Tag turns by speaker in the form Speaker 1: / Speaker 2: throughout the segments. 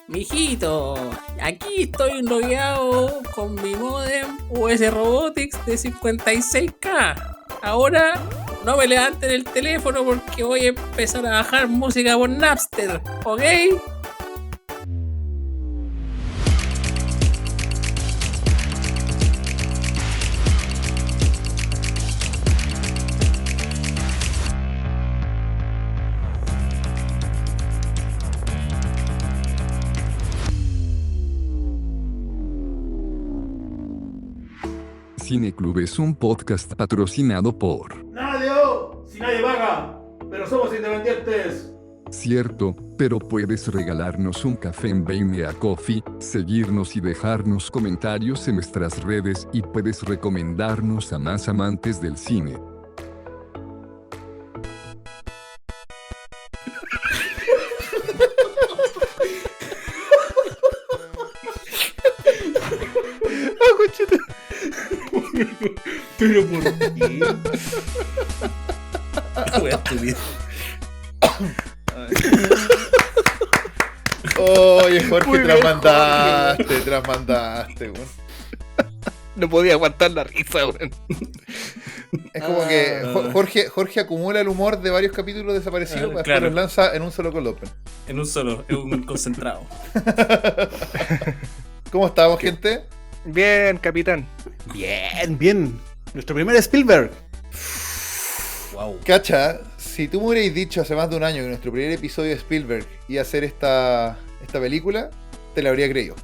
Speaker 1: Mijito, aquí estoy enrollado con mi modem US Robotics de 56K. Ahora no me levanten el teléfono porque voy a empezar a bajar música por Napster, ¿ok?
Speaker 2: Cineclub es un podcast patrocinado por...
Speaker 3: ¡Nadie! Si nadie paga, pero somos independientes.
Speaker 2: Cierto, pero puedes regalarnos un café en Buy Me a Coffee, seguirnos y dejarnos comentarios en nuestras redes y puedes recomendarnos a más amantes del cine.
Speaker 1: Pero ¿por qué? Voy a estúpido.
Speaker 3: Oye, Jorge, trasmandaste, weón.
Speaker 4: No podía aguantar la risa, weón.
Speaker 3: Es como que Jorge acumula el humor de varios capítulos desaparecidos para después los lanza en un solo colopen.
Speaker 1: En un solo, en un concentrado.
Speaker 3: ¿Cómo estamos, gente?
Speaker 4: Bien, capitán.
Speaker 5: Bien. Nuestro primer Spielberg.
Speaker 1: Wow.
Speaker 3: Cacha, si tú me hubierais dicho hace más de un año que nuestro primer episodio de Spielberg iba a ser esta película, te la habría creído.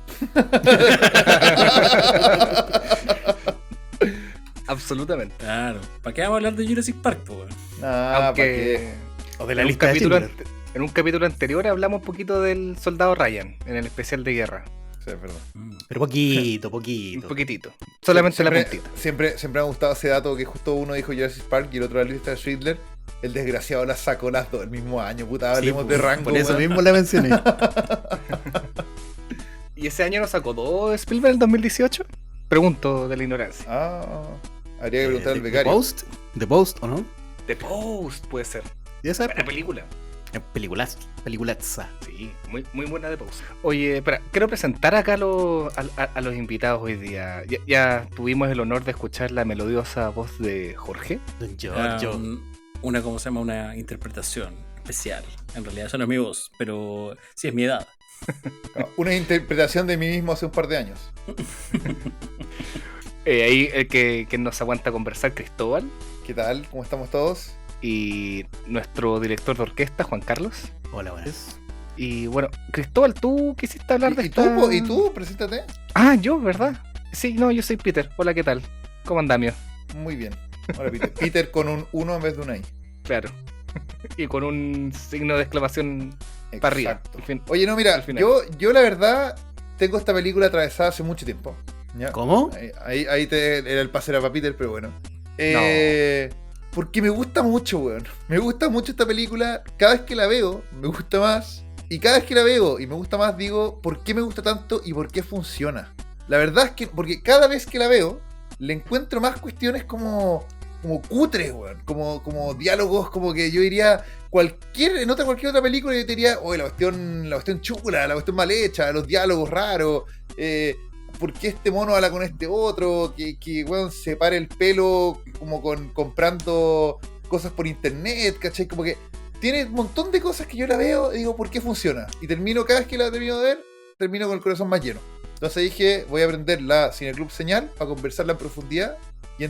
Speaker 4: Absolutamente.
Speaker 1: Claro. ¿Para qué vamos a hablar de Jurassic Park, po, weón?
Speaker 4: Aunque
Speaker 5: O de la
Speaker 4: en un
Speaker 5: lista de
Speaker 4: capítulo
Speaker 5: Schindler.
Speaker 4: en un capítulo anterior hablamos un poquito del soldado Ryan, en el especial de guerra.
Speaker 3: Sí, es verdad.
Speaker 5: Pero poquito.
Speaker 4: Un poquitito. Solamente la puntita.
Speaker 3: Siempre me ha gustado ese dato que justo uno dijo Jurassic Park y el otro la lista de Schindler. El desgraciado las sacó las dos el mismo año, puta, hablemos de rango.
Speaker 5: Por eso
Speaker 3: weón.
Speaker 5: mismo la mencioné.
Speaker 4: ¿Y ese año nos sacó dos Spielberg en 2018? Pregunto de la ignorancia.
Speaker 3: Habría que preguntar al
Speaker 5: ¿The
Speaker 3: becario.
Speaker 5: Post? ¿The Post o no?
Speaker 4: The Post puede ser.
Speaker 5: ¿Y esa?
Speaker 4: Buena película.
Speaker 5: Peliculaza.
Speaker 4: Sí, muy buena de Post. Oye, espera, quiero presentar acá a los invitados hoy día. Ya tuvimos el honor de escuchar la melodiosa voz de Jorge.
Speaker 5: Don Giorgio.
Speaker 1: ¿Cómo se llama? Una interpretación especial. En realidad eso no es mi voz, pero sí es mi edad.
Speaker 3: Una interpretación de mí mismo hace un par de años.
Speaker 4: Ahí el que nos aguanta conversar, Cristóbal.
Speaker 3: ¿Qué tal? ¿Cómo estamos todos?
Speaker 4: Y nuestro director de orquesta, Juan Carlos.
Speaker 5: Hola, buenas.
Speaker 4: Y bueno, Cristóbal, tú quisiste hablar de esta...
Speaker 3: ¿Y tú? Preséntate.
Speaker 4: Ah, yo, ¿verdad? Sí, no, yo soy Peter. Hola, ¿qué tal? ¿Cómo andamio?
Speaker 3: Muy bien. Hola, Peter. Peter con un 1 en vez de un I.
Speaker 4: Claro. Y con un signo de exclamación para arriba.
Speaker 3: Exacto.
Speaker 4: Al fin.
Speaker 3: Oye, no, mira,
Speaker 4: Al final.
Speaker 3: yo la verdad tengo esta película atravesada hace mucho tiempo. ¿Ya?
Speaker 5: ¿Cómo?
Speaker 3: Ahí era el pase era para Peter, pero bueno. Porque me gusta mucho, weón. Me gusta mucho esta película. Cada vez que la veo, me gusta más. Y cada vez que la veo y me gusta más, digo, ¿por qué me gusta tanto y por qué funciona? La verdad es que, porque cada vez que la veo, le encuentro más cuestiones como cutres, weón. Como diálogos, como que yo diría, cualquier otra película yo te diría, oye, la cuestión chula, la cuestión mal hecha, los diálogos raros, ¿por qué este mono habla con este otro? Que weón, se para el pelo como comprando cosas por internet, ¿cachai? Como que tiene un montón de cosas que yo la veo y digo, ¿por qué funciona? Y cada vez que la termino de ver, termino con el corazón más lleno. Entonces dije, voy a aprender la Cineclub Señal para conversarla en profundidad y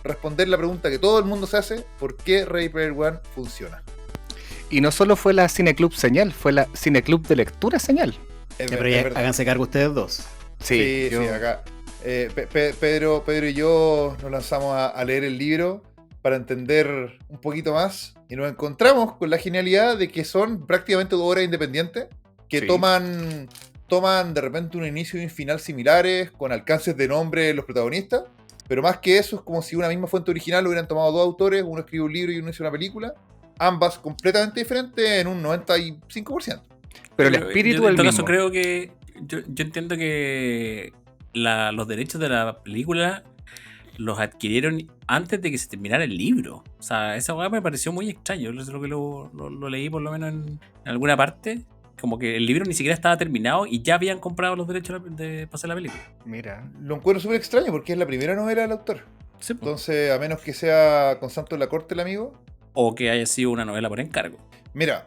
Speaker 3: responder la pregunta que todo el mundo se hace, ¿por qué Ready Player One funciona?
Speaker 4: Y no solo fue la Cineclub Señal, fue la Cineclub de Lectura Señal.
Speaker 5: Pero ya háganse cargo ustedes dos.
Speaker 3: Sí, acá. Pedro y yo nos lanzamos a leer el libro para entender un poquito más y nos encontramos con la genialidad de que son prácticamente 2 obras independientes que
Speaker 4: Sí.
Speaker 3: toman de repente un inicio y un final similares, con alcances de nombre en los protagonistas, pero más que eso es como si una misma fuente original lo hubieran tomado 2 autores, uno escribió un libro y uno hizo una película, ambas completamente diferentes en un 95%.
Speaker 4: Pero el espíritu
Speaker 1: yo, en
Speaker 4: del
Speaker 1: todo
Speaker 4: mismo.
Speaker 1: caso creo que yo entiendo que los derechos de la película los adquirieron antes de que se terminara el libro. O sea, esa weá me pareció muy extraño. Eso es lo que lo leí por lo menos en alguna parte. Como que el libro ni siquiera estaba terminado y ya habían comprado los derechos de pasar la película.
Speaker 4: Mira.
Speaker 3: Lo encuentro súper extraño porque es la primera novela del autor.
Speaker 1: Sí, po.
Speaker 3: Entonces, a menos que sea con Santos de la Corte el amigo.
Speaker 1: O que haya sido una novela por encargo.
Speaker 3: Mira,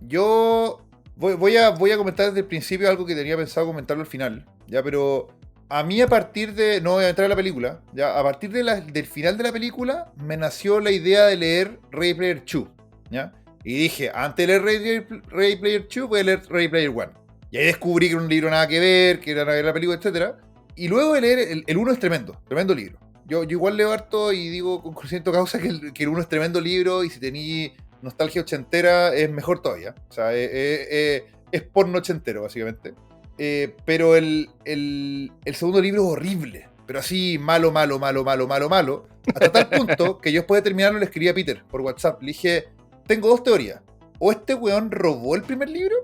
Speaker 3: yo voy a comentar desde el principio algo que tenía pensado comentarlo al final, ya, pero a mí a partir de, no voy a entrar a la película, ya, a partir del final de la película me nació la idea de leer Ready Player 2, ya, y dije, antes de leer Ready Player 2 voy a leer Ready Player 1, y ahí descubrí que era un libro nada que ver, que era la película, etcétera, y luego de leer el 1 es tremendo libro. Yo igual leo harto y digo con conocimiento causa que el 1 es tremendo libro, y si tení nostalgia ochentera es mejor todavía. O sea, es porno ochentero, básicamente. Pero el segundo libro es horrible. Pero así, malo. Hasta tal punto que yo después de terminarlo le escribí a Peter por WhatsApp. Le dije, tengo dos teorías. O este weón robó el primer libro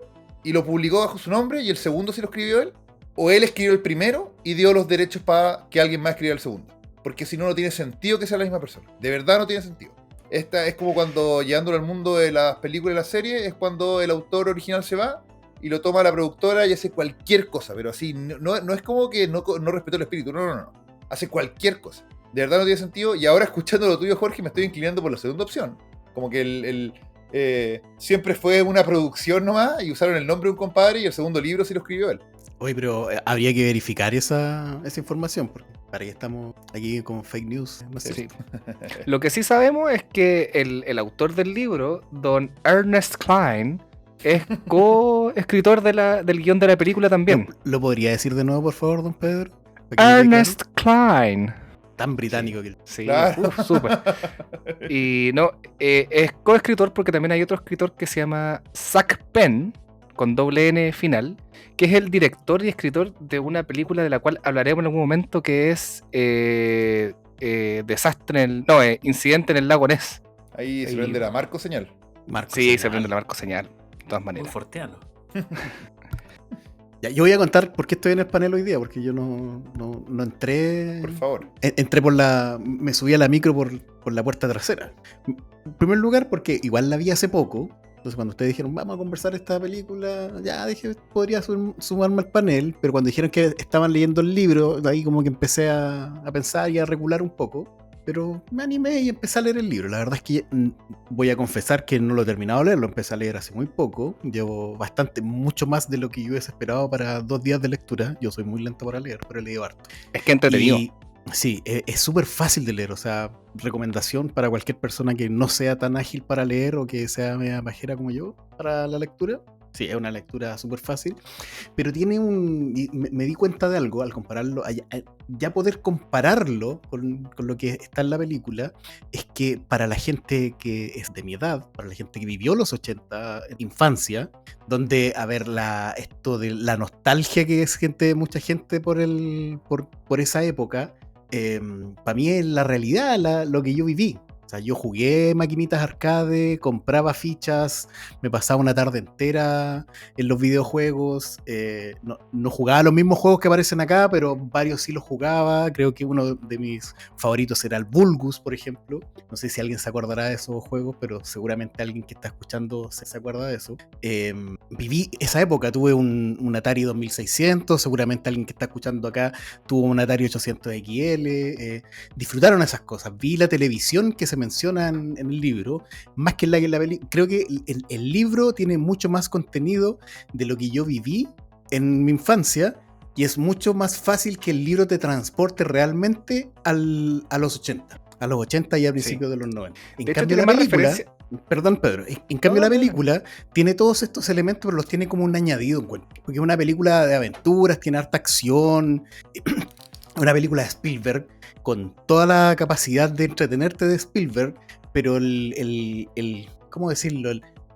Speaker 3: y lo publicó bajo su nombre y el segundo sí lo escribió él. O él escribió el primero y dio los derechos para que alguien más escribiera el segundo. Porque si no, no tiene sentido que sea la misma persona. De verdad no tiene sentido. Esta es como cuando, llegándolo al mundo de las películas y las series, es cuando el autor original se va y lo toma la productora y hace cualquier cosa, pero así, no es como que no respetó el espíritu, no. Hace cualquier cosa. De verdad no tiene sentido, y ahora escuchando lo tuyo, Jorge, me estoy inclinando por la segunda opción. Como que siempre fue una producción nomás y usaron el nombre de un compadre y el segundo libro sí lo escribió él.
Speaker 5: Oye, pero habría que verificar esa información, porque para que estamos aquí con fake news. No sé.
Speaker 4: Sí. Lo que sí sabemos es que el autor del libro, don Ernest Cline, es co-escritor del guión de la película también.
Speaker 5: ¿Lo podría decir de nuevo, por favor, don Pedro?
Speaker 4: Ernest Cline.
Speaker 5: Tan británico que...
Speaker 4: Sí,
Speaker 3: Claro.
Speaker 4: súper. Y no, es co-escritor porque también hay otro escritor que se llama Zach Penn, con doble N final, que es el director y escritor de una película de la cual hablaremos en algún momento, que es Incidente en el lago Ness.
Speaker 3: Ahí se prende la marco señal.
Speaker 5: Marco
Speaker 4: Sí,
Speaker 5: señal.
Speaker 4: se prende la marco señal, de todas
Speaker 1: Muy
Speaker 4: maneras.
Speaker 1: forteano.
Speaker 5: Ya, yo voy a contar por qué estoy en el panel hoy día, porque yo no entré...
Speaker 3: Por favor.
Speaker 5: Entré me subí a la micro por la puerta trasera. En primer lugar, porque igual la vi hace poco. Entonces cuando ustedes dijeron, vamos a conversar esta película, ya dije, podría sumarme al panel. Pero cuando dijeron que estaban leyendo el libro, de ahí como que empecé a pensar y a regular un poco. Pero me animé y empecé a leer el libro. La verdad es que voy a confesar que no lo he terminado de leer, lo empecé a leer hace muy poco. Llevo mucho más de lo que yo hubiese esperado para 2 días de lectura. Yo soy muy lento para leer, pero he leído harto.
Speaker 4: Es que entretenido.
Speaker 5: Y sí, es súper fácil de leer. O sea, recomendación para cualquier persona que no sea tan ágil para leer o que sea media pajera como yo para la lectura. Sí, es una lectura súper fácil, pero tiene y me di cuenta de algo al compararlo, ya poder compararlo con lo que está en la película, es que para la gente que es de mi edad, para la gente que vivió los 80 en infancia, donde, a ver, esto de la nostalgia que es mucha gente por esa época, para mí es la realidad, lo que yo viví. O sea, yo jugué maquinitas arcade, compraba fichas, me pasaba una tarde entera en los videojuegos. No jugaba los mismos juegos que aparecen acá, pero varios sí los jugaba. Creo que uno de mis favoritos era el Vulgus, por ejemplo. No sé si alguien se acordará de esos juegos, pero seguramente alguien que está escuchando se acuerda de eso. Viví esa época, tuve un Atari 2600, seguramente alguien que está escuchando acá tuvo un Atari 800 XL. Disfrutaron esas cosas. Vi la televisión que se menciona en el libro, más que en la película. Creo que el libro tiene mucho más contenido de lo que yo viví en mi infancia, y es mucho más fácil que el libro te transporte realmente a los 80. A los 80 y a principios de los 90. En cambio, la película... Perdón, Pedro. En cambio, la película tiene todos estos elementos, pero los tiene como un añadido, porque es una película de aventuras, tiene harta acción, una película de Spielberg, con toda la capacidad de entretenerte de Spielberg, pero ¿cómo decirlo?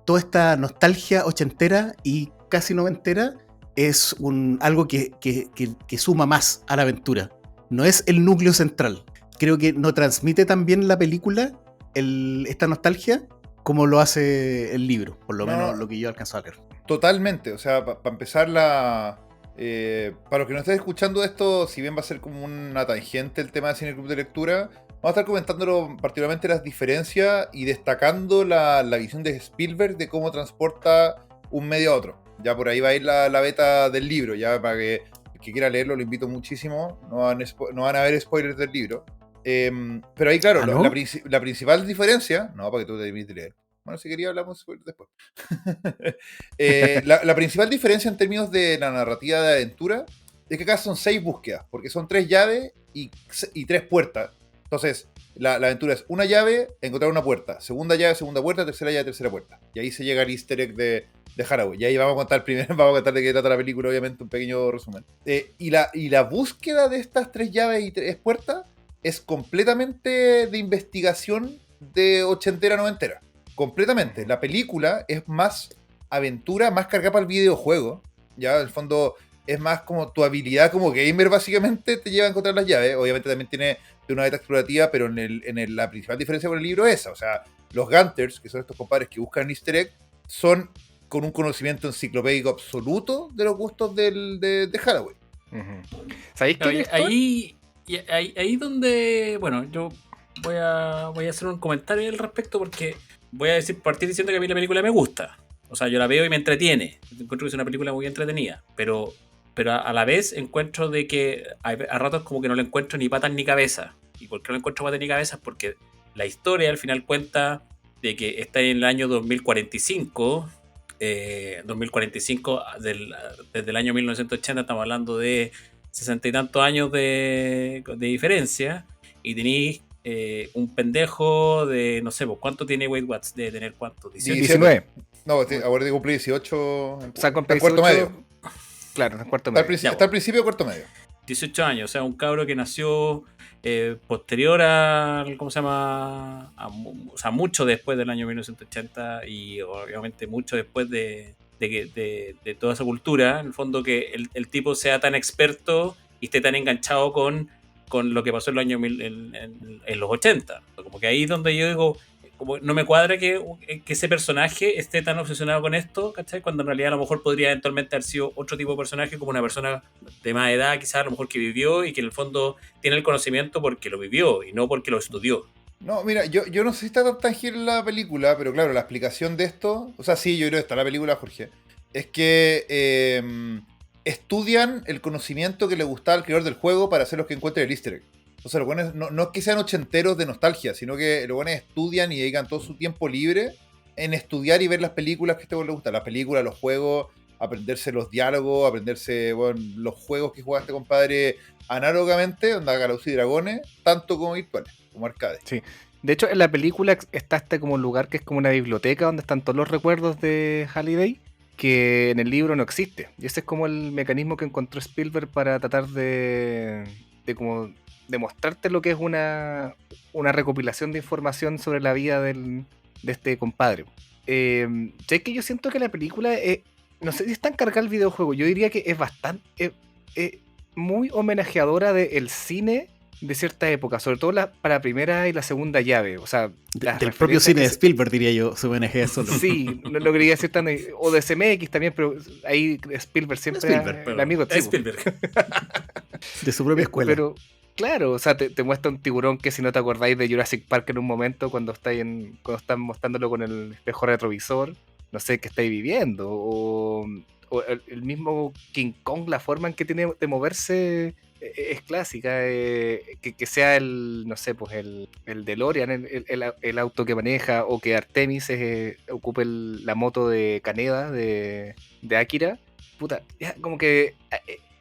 Speaker 5: Toda esta nostalgia ochentera y casi noventera es algo que suma más a la aventura. No es el núcleo central. Creo que no transmite tan bien la película esta nostalgia como lo hace el libro, por lo menos lo que yo alcanzo a leer.
Speaker 3: Totalmente, o sea, para empezar Para los que no estén escuchando esto, si bien va a ser como una tangente el tema de Cine Club de Lectura, vamos a estar comentándolo particularmente las diferencias y destacando la visión de Spielberg de cómo transporta un medio a otro. Ya por ahí va a ir la beta del libro, ya para que el que quiera leerlo lo invito muchísimo. No van a haber spoilers del libro. Pero ahí, claro,
Speaker 5: ¿no?
Speaker 3: la principal diferencia, no, para que tú te debes de leer. Bueno, si quería hablamos de spoilers después. La principal diferencia en términos de la narrativa de aventura es que acá son 6 búsquedas, porque son 3 llaves y 3 puertas. Entonces, la aventura es una llave, encontrar una puerta, segunda llave, segunda puerta, tercera llave, tercera puerta. Y ahí se llega al easter egg de Haraway. Y ahí vamos a contar primero, vamos a contar de qué trata la película, obviamente, un pequeño resumen. Y la búsqueda de estas 3 llaves y 3 puertas es completamente de investigación de ochentera, noventera. Completamente. La película es más aventura, más cargada para el videojuego. Ya, en el fondo, es más como tu habilidad como gamer, básicamente, te lleva a encontrar las llaves. Obviamente también tiene de una beta explorativa, pero la principal diferencia con el libro es esa. O sea, los Gunters, que son estos compadres que buscan easter egg, son con un conocimiento enciclopédico absoluto de los gustos de Haraway.
Speaker 4: ¿Sabéis qué?
Speaker 1: Ahí donde, bueno, yo voy a hacer un comentario al respecto porque voy a partir diciendo que a mí la película me gusta. O sea, yo la veo y me entretiene. Encuentro que es una película muy entretenida, pero a la vez encuentro de que a ratos como que no le encuentro ni patas ni cabeza. ¿Y por qué no le encuentro patas ni cabezas? Porque la historia al final cuenta de que está en el año 2045. 2045 desde el año 1980 estamos hablando de 60 y tantos años de diferencia, y tenéis un pendejo de, no sé, ¿cuánto tiene Weight Watts? De tener ¿cuánto?
Speaker 4: 19.
Speaker 3: No, ahora de cumplir 18.
Speaker 4: O sea, con
Speaker 3: está en cuarto
Speaker 4: 18,
Speaker 3: medio.
Speaker 4: Claro, en cuarto
Speaker 3: Está
Speaker 4: medio.
Speaker 3: al principio de cuarto medio.
Speaker 1: 18 años, o sea, un cabro que nació posterior al, ¿cómo se llama? O sea, mucho después del año 1980 y obviamente mucho después de toda esa cultura. En el fondo que el tipo sea tan experto y esté tan enganchado con lo que pasó en los años en los 80. Como que ahí es donde yo digo, como no me cuadra que ese personaje esté tan obsesionado con esto, ¿cachai? Cuando en realidad a lo mejor podría eventualmente haber sido otro tipo de personaje, como una persona de más edad, quizás a lo mejor que vivió y que en el fondo tiene el conocimiento porque lo vivió y no porque lo estudió.
Speaker 3: No, mira, yo no sé si está tan tangible la película, pero claro, la explicación de esto, o sea, sí, yo creo que está la película, Jorge, es que estudian el conocimiento que le gustaba al creador del juego para hacer los que encuentren el easter egg. O sea, los buenos no es que sean ochenteros de nostalgia, sino que los buenos estudian y dedican todo su tiempo libre en estudiar y ver las películas que a este weón le gustan. Las películas, los juegos, aprenderse los diálogos, aprenderse los juegos que juega este compadre análogamente, onda Galaxy y Dragones, tanto como virtuales, como arcade.
Speaker 4: Sí. De hecho, en la película está como un lugar que es como una biblioteca donde están todos los recuerdos de Halliday, que en el libro no existe. Y ese es como el mecanismo que encontró Spielberg para tratar de como demostrarte lo que es una recopilación de información sobre la vida de este compadre. Ya que yo siento que la película, no sé si es tan cargada el videojuego, yo diría que es bastante, muy homenajeadora del cine de cierta época, sobre todo para la primera y la segunda llave. O sea,
Speaker 5: del propio cine de Spielberg, diría yo, se homenajea solo.
Speaker 4: Sí, no quería decir tan. O de CMX también, pero ahí Spielberg siempre el amigo de
Speaker 1: Spielberg.
Speaker 5: De su propia escuela.
Speaker 4: Pero, claro, o sea, te muestra un tiburón que si no te acordáis de Jurassic Park en un momento, cuando están mostrándolo con el espejo retrovisor, no sé qué estáis viviendo. O el mismo King Kong, la forma en que tiene de moverse es clásica, que sea no sé, pues el DeLorean, el auto que maneja, o que Artemis ocupe la moto de Kaneda, de Akira, puta, ya como que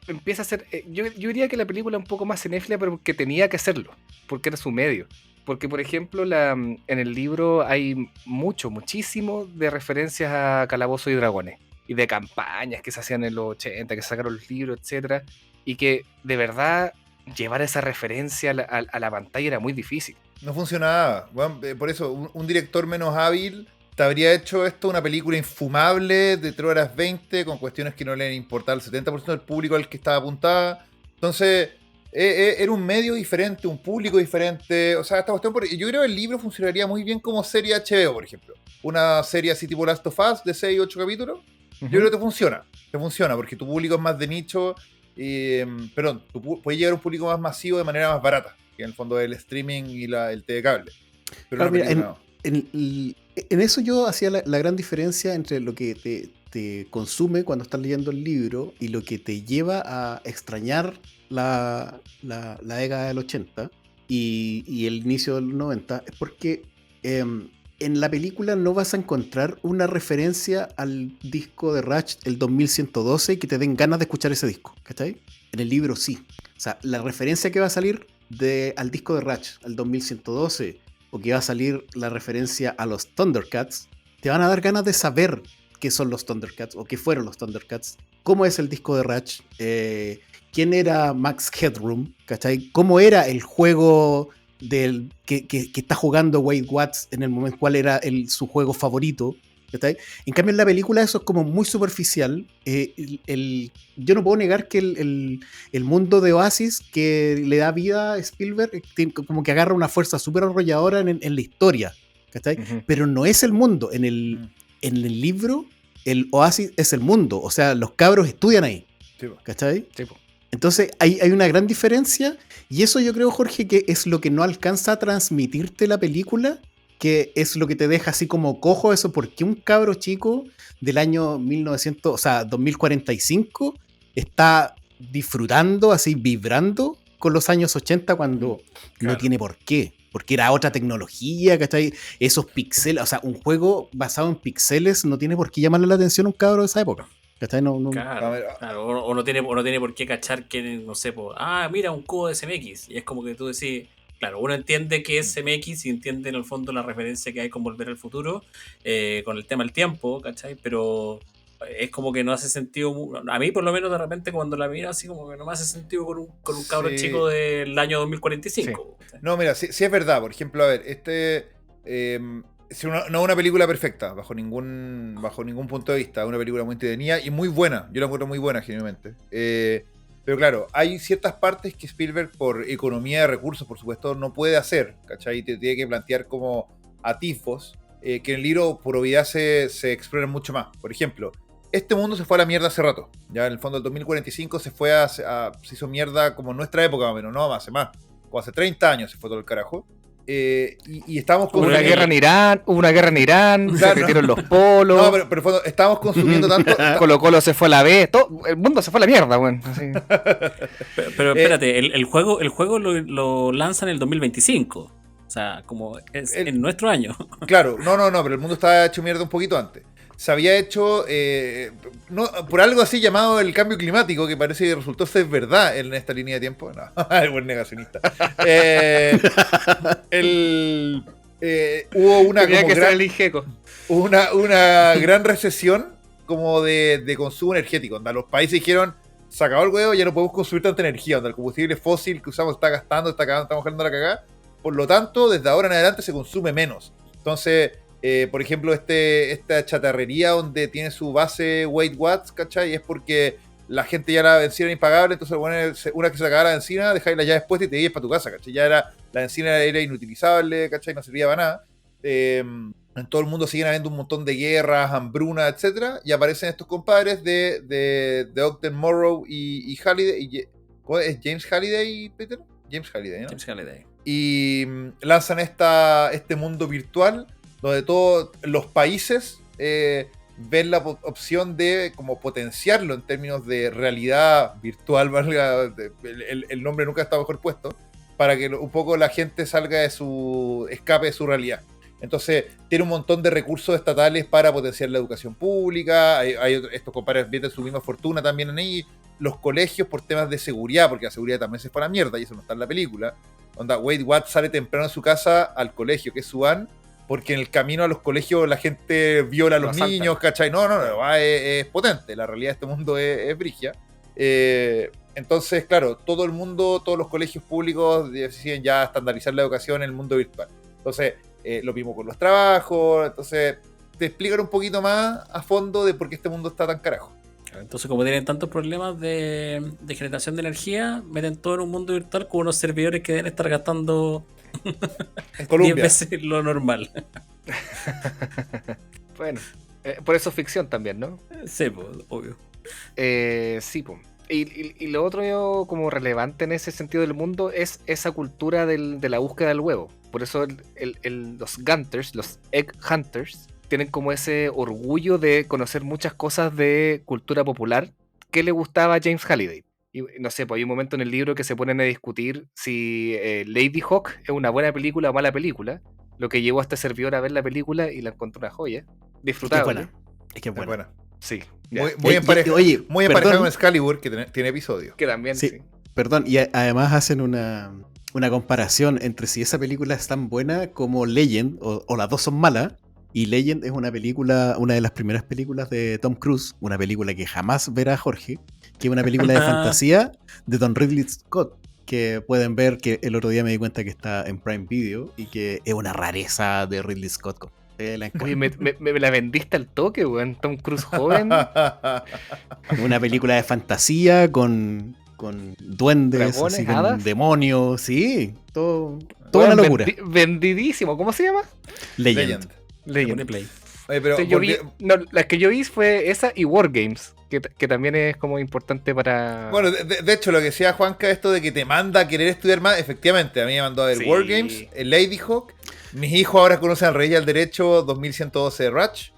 Speaker 4: empieza a ser, yo diría que la película es un poco más cinéfila, pero que tenía que hacerlo, porque era su medio. Porque, por ejemplo, en el libro hay muchísimo de referencias a Calabozos y Dragones, y de campañas que se hacían en los 80, que sacaron los libros, etcétera, y que de verdad llevar esa referencia a la pantalla era muy difícil.
Speaker 3: No funcionaba. Bueno, por eso, un director menos hábil te habría hecho esto una película infumable de 3 horas 20 con cuestiones que no le importaban al 70% del público al que estaba apuntada. Entonces, era un medio diferente, un público diferente. O sea, esta cuestión, yo creo que el libro funcionaría muy bien como serie HBO, por ejemplo. Una serie así tipo Last of Us de 6-8 capítulos. Yo creo que te funciona, porque tu público es más de nicho, perdón, puedes llegar a un público más masivo de manera más barata, que en el fondo es el streaming y el TV cable. Pero
Speaker 5: Claro, mira, en eso yo hacía la gran diferencia entre lo que te consume cuando estás leyendo el libro y lo que te lleva a extrañar la década del 80 y el inicio del 90, es porque en la película no vas a encontrar una referencia al disco de Rush, el 2112, que te den ganas de escuchar ese disco, ¿cachai? En el libro sí. O sea, la referencia que va a salir al disco de Rush, al 2112, o que va a salir la referencia a los Thundercats, te van a dar ganas de saber qué son los Thundercats o qué fueron los Thundercats, cómo es el disco de Rush, quién era Max Headroom, ¿cachai? Cómo era el juego que está jugando Wade Watts en el momento, cuál era su juego favorito, ¿cachai? En cambio en la película eso es como muy superficial. Yo no puedo negar que el mundo de Oasis que le da vida a Spielberg como que agarra una fuerza súper arrolladora en la historia, ¿cachai? Pero no es el mundo. En el libro el Oasis es el mundo, o sea, los cabros estudian ahí, ¿cachai?
Speaker 4: Sí.
Speaker 5: Entonces hay una gran diferencia y eso yo creo, Jorge, que es lo que no alcanza a transmitirte la película, que es lo que te deja así como cojo eso, porque un cabro chico del año 2045 está disfrutando, así vibrando con los años 80 cuando no tiene por qué, porque era otra tecnología, ¿cachai? Esos píxeles, o sea, un juego basado en píxeles no tiene por qué llamarle la atención a un cabro de esa época.
Speaker 1: Claro. O no tiene por qué cachar que, no sé, mira, un cubo de CMX. Y es como que tú decís, claro, uno entiende que es CMX y entiende en el fondo la referencia que hay con Volver al Futuro, con el tema del tiempo, ¿cachai? Pero es como que no hace sentido, a mí por lo menos de repente cuando la miro así como que no me hace sentido con un cabro chico del año 2045.
Speaker 3: Sí. No, mira, sí es verdad, por ejemplo, a ver, no es una película perfecta, bajo ningún punto de vista. Es una película muy entretenida y muy buena. Yo la encuentro muy buena, generalmente. Pero claro, hay ciertas partes que Spielberg, por economía de recursos, por supuesto, no puede hacer, ¿cachai? Te tiene que plantear como atisbos, que en el libro, por obviedad, se exploran mucho más. Por ejemplo, este mundo se fue a la mierda hace rato. Ya en el fondo, el 2045 se hizo mierda como en nuestra época, más o menos, no, hace más. Como hace 30 años se fue todo el carajo. Y estábamos
Speaker 4: Hubo una guerra en Irán, claro, se metieron los polos.
Speaker 3: No, pero en el fondo estábamos consumiendo tanto.
Speaker 4: Colo se fue a la B, el mundo se fue a la mierda, weón.
Speaker 1: Pero espérate, el juego lo lanzan en el 2025. O sea, como es en nuestro año.
Speaker 3: Claro, no, pero el mundo estaba hecho mierda un poquito antes. Se había hecho por algo así llamado el cambio climático, que parece que resultó ser verdad en esta línea de tiempo. No, el buen negacionista. Hubo una gran recesión como de consumo energético. Los países dijeron, se acabó el huevo, ya no podemos consumir tanta energía. El combustible fósil que usamos está gastando, estamos dejando la cagada. Por lo tanto, desde ahora en adelante se consume menos. Entonces, por ejemplo, esta chatarrería donde tiene su base Wade Watts, ¿cachai? Es porque la gente ya la benzina era impagable, entonces una que se acababa la benzina, dejáis las llaves puestas y te ibas para tu casa, ¿cachai? La benzina era inutilizable, ¿cachai? No servía para nada. En todo el mundo siguen habiendo un montón de guerras, hambruna, etcétera, y aparecen estos compadres de Ogden Morrow y Halliday. ¿Es James Halliday, Peter? James Halliday, ¿no?
Speaker 1: James Halliday.
Speaker 3: Y lanzan este mundo virtual donde todos los países ven la opción de como potenciarlo en términos de realidad virtual, valga, el nombre nunca está mejor puesto, para que un poco la gente escape de su realidad. Entonces tiene un montón de recursos estatales para potenciar la educación pública, hay estos compadres vierten su misma fortuna también en ahí, los colegios por temas de seguridad, porque la seguridad también se fue a la mierda y eso no está en la película. Wade Watts sale temprano de su casa al colegio, que es su van, porque en el camino a los colegios la gente viola a los niños, ¿cachai? No, es potente, la realidad de este mundo es brígida. Entonces, claro, todo el mundo, todos los colegios públicos deciden ya estandarizar la educación en el mundo virtual. Entonces, lo mismo con los trabajos, entonces te explican un poquito más a fondo de por qué este mundo está tan carajo.
Speaker 1: Entonces, como tienen tantos problemas de generación de energía, meten todo en un mundo virtual con unos servidores que deben estar gastando 10 veces lo normal.
Speaker 4: Bueno, Por eso es ficción también, ¿no?
Speaker 1: Sí, pues, obvio.
Speaker 4: Sí, pues. Y lo otro como relevante en ese sentido del mundo es esa cultura de la búsqueda del huevo. Por eso los Gunters, los Egg Hunters, tienen como ese orgullo de conocer muchas cosas de cultura popular que le gustaba a James Halliday. Y no sé, pues hay un momento en el libro que se ponen a discutir si Lady Hawk es una buena película o mala película, lo que llevó a este servidor a ver la película y la encontró una joya.
Speaker 5: Es que es
Speaker 4: Disfrutable.
Speaker 5: buena. Es que es
Speaker 3: Es
Speaker 5: buena.
Speaker 3: buena.
Speaker 4: Sí, ya.
Speaker 3: Muy emparejada
Speaker 5: Oye,
Speaker 3: muy
Speaker 5: perdón.
Speaker 3: emparejada con Excalibur, que tiene episodios.
Speaker 4: Que también,
Speaker 5: Sí.
Speaker 4: sí.
Speaker 5: Perdón, y además hacen una comparación entre si esa película es tan buena como Legend, o las dos son malas. Y Legend es una película, una de las primeras películas de Tom Cruise, una película que jamás verá Jorge, que es una película de fantasía de Don Ridley Scott, que pueden ver, que el otro día me di cuenta que está en Prime Video y que es una rareza de Ridley Scott. La encanta.
Speaker 4: Oye, me la vendiste al toque, weón. Tom Cruise joven.
Speaker 5: Una película de fantasía con duendes,
Speaker 4: Dragones,
Speaker 5: así, con
Speaker 4: hadas.
Speaker 5: demonios, sí, toda
Speaker 4: Weón,
Speaker 5: una locura.
Speaker 4: Vendidísimo. ¿Cómo se llama?
Speaker 5: Legend.
Speaker 1: Le pone play.
Speaker 3: Oye, pero
Speaker 4: Sí, las que yo vi fue esa y Wargames, que también es como importante para...
Speaker 3: bueno, de hecho, lo que decía Juanca, esto de que te manda a querer estudiar más, efectivamente, a mí me mandó a ver
Speaker 4: Sí.
Speaker 3: Wargames, el Lady Hawk. Mis hijos ahora conocen al Rey y al Derecho 2112 de Ratch.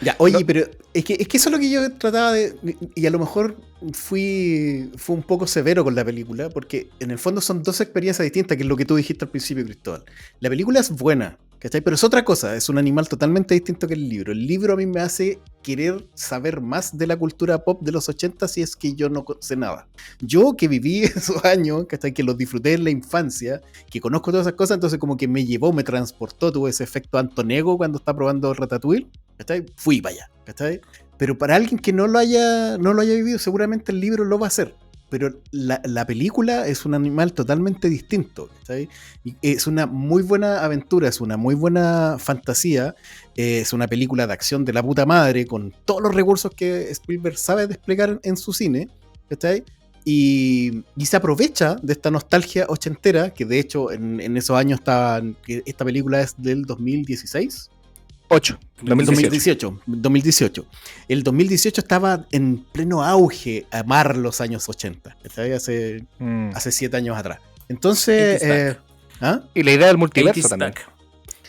Speaker 5: Ya, oye, pero es que eso es lo que yo trataba de. Y a lo mejor fue un poco severo con la película, porque en el fondo son dos experiencias distintas, que es lo que tú dijiste al principio, Cristóbal. La película es buena, ¿cachai? Pero es otra cosa, es un animal totalmente distinto que el libro. El libro a mí me hace querer saber más de la cultura pop de los 80 si es que yo no sé nada. Yo que viví esos años, ¿cachai? Que los disfruté en la infancia, que conozco todas esas cosas, entonces como que me llevó, me transportó, tuvo ese efecto Antonego cuando está probando Ratatouille, ¿cachai? Fui para allá, ¿cachai? Pero para alguien que no lo haya vivido, seguramente el libro lo va a hacer. Pero la película es un animal totalmente distinto, ¿cachai? Y es una muy buena aventura, es una muy buena fantasía, es una película de acción de la puta madre, con todos los recursos que Spielberg sabe desplegar en su cine, ¿cachai? Y se aprovecha de esta nostalgia ochentera, que de hecho en esos años esta película es del 2016. 2018. El 2018 estaba en pleno auge, amar los años 80, ¿cachai? Hace 7 años atrás. Entonces... ¿ah?
Speaker 4: Y la idea del multiverso
Speaker 1: 80
Speaker 4: también.
Speaker 1: stack.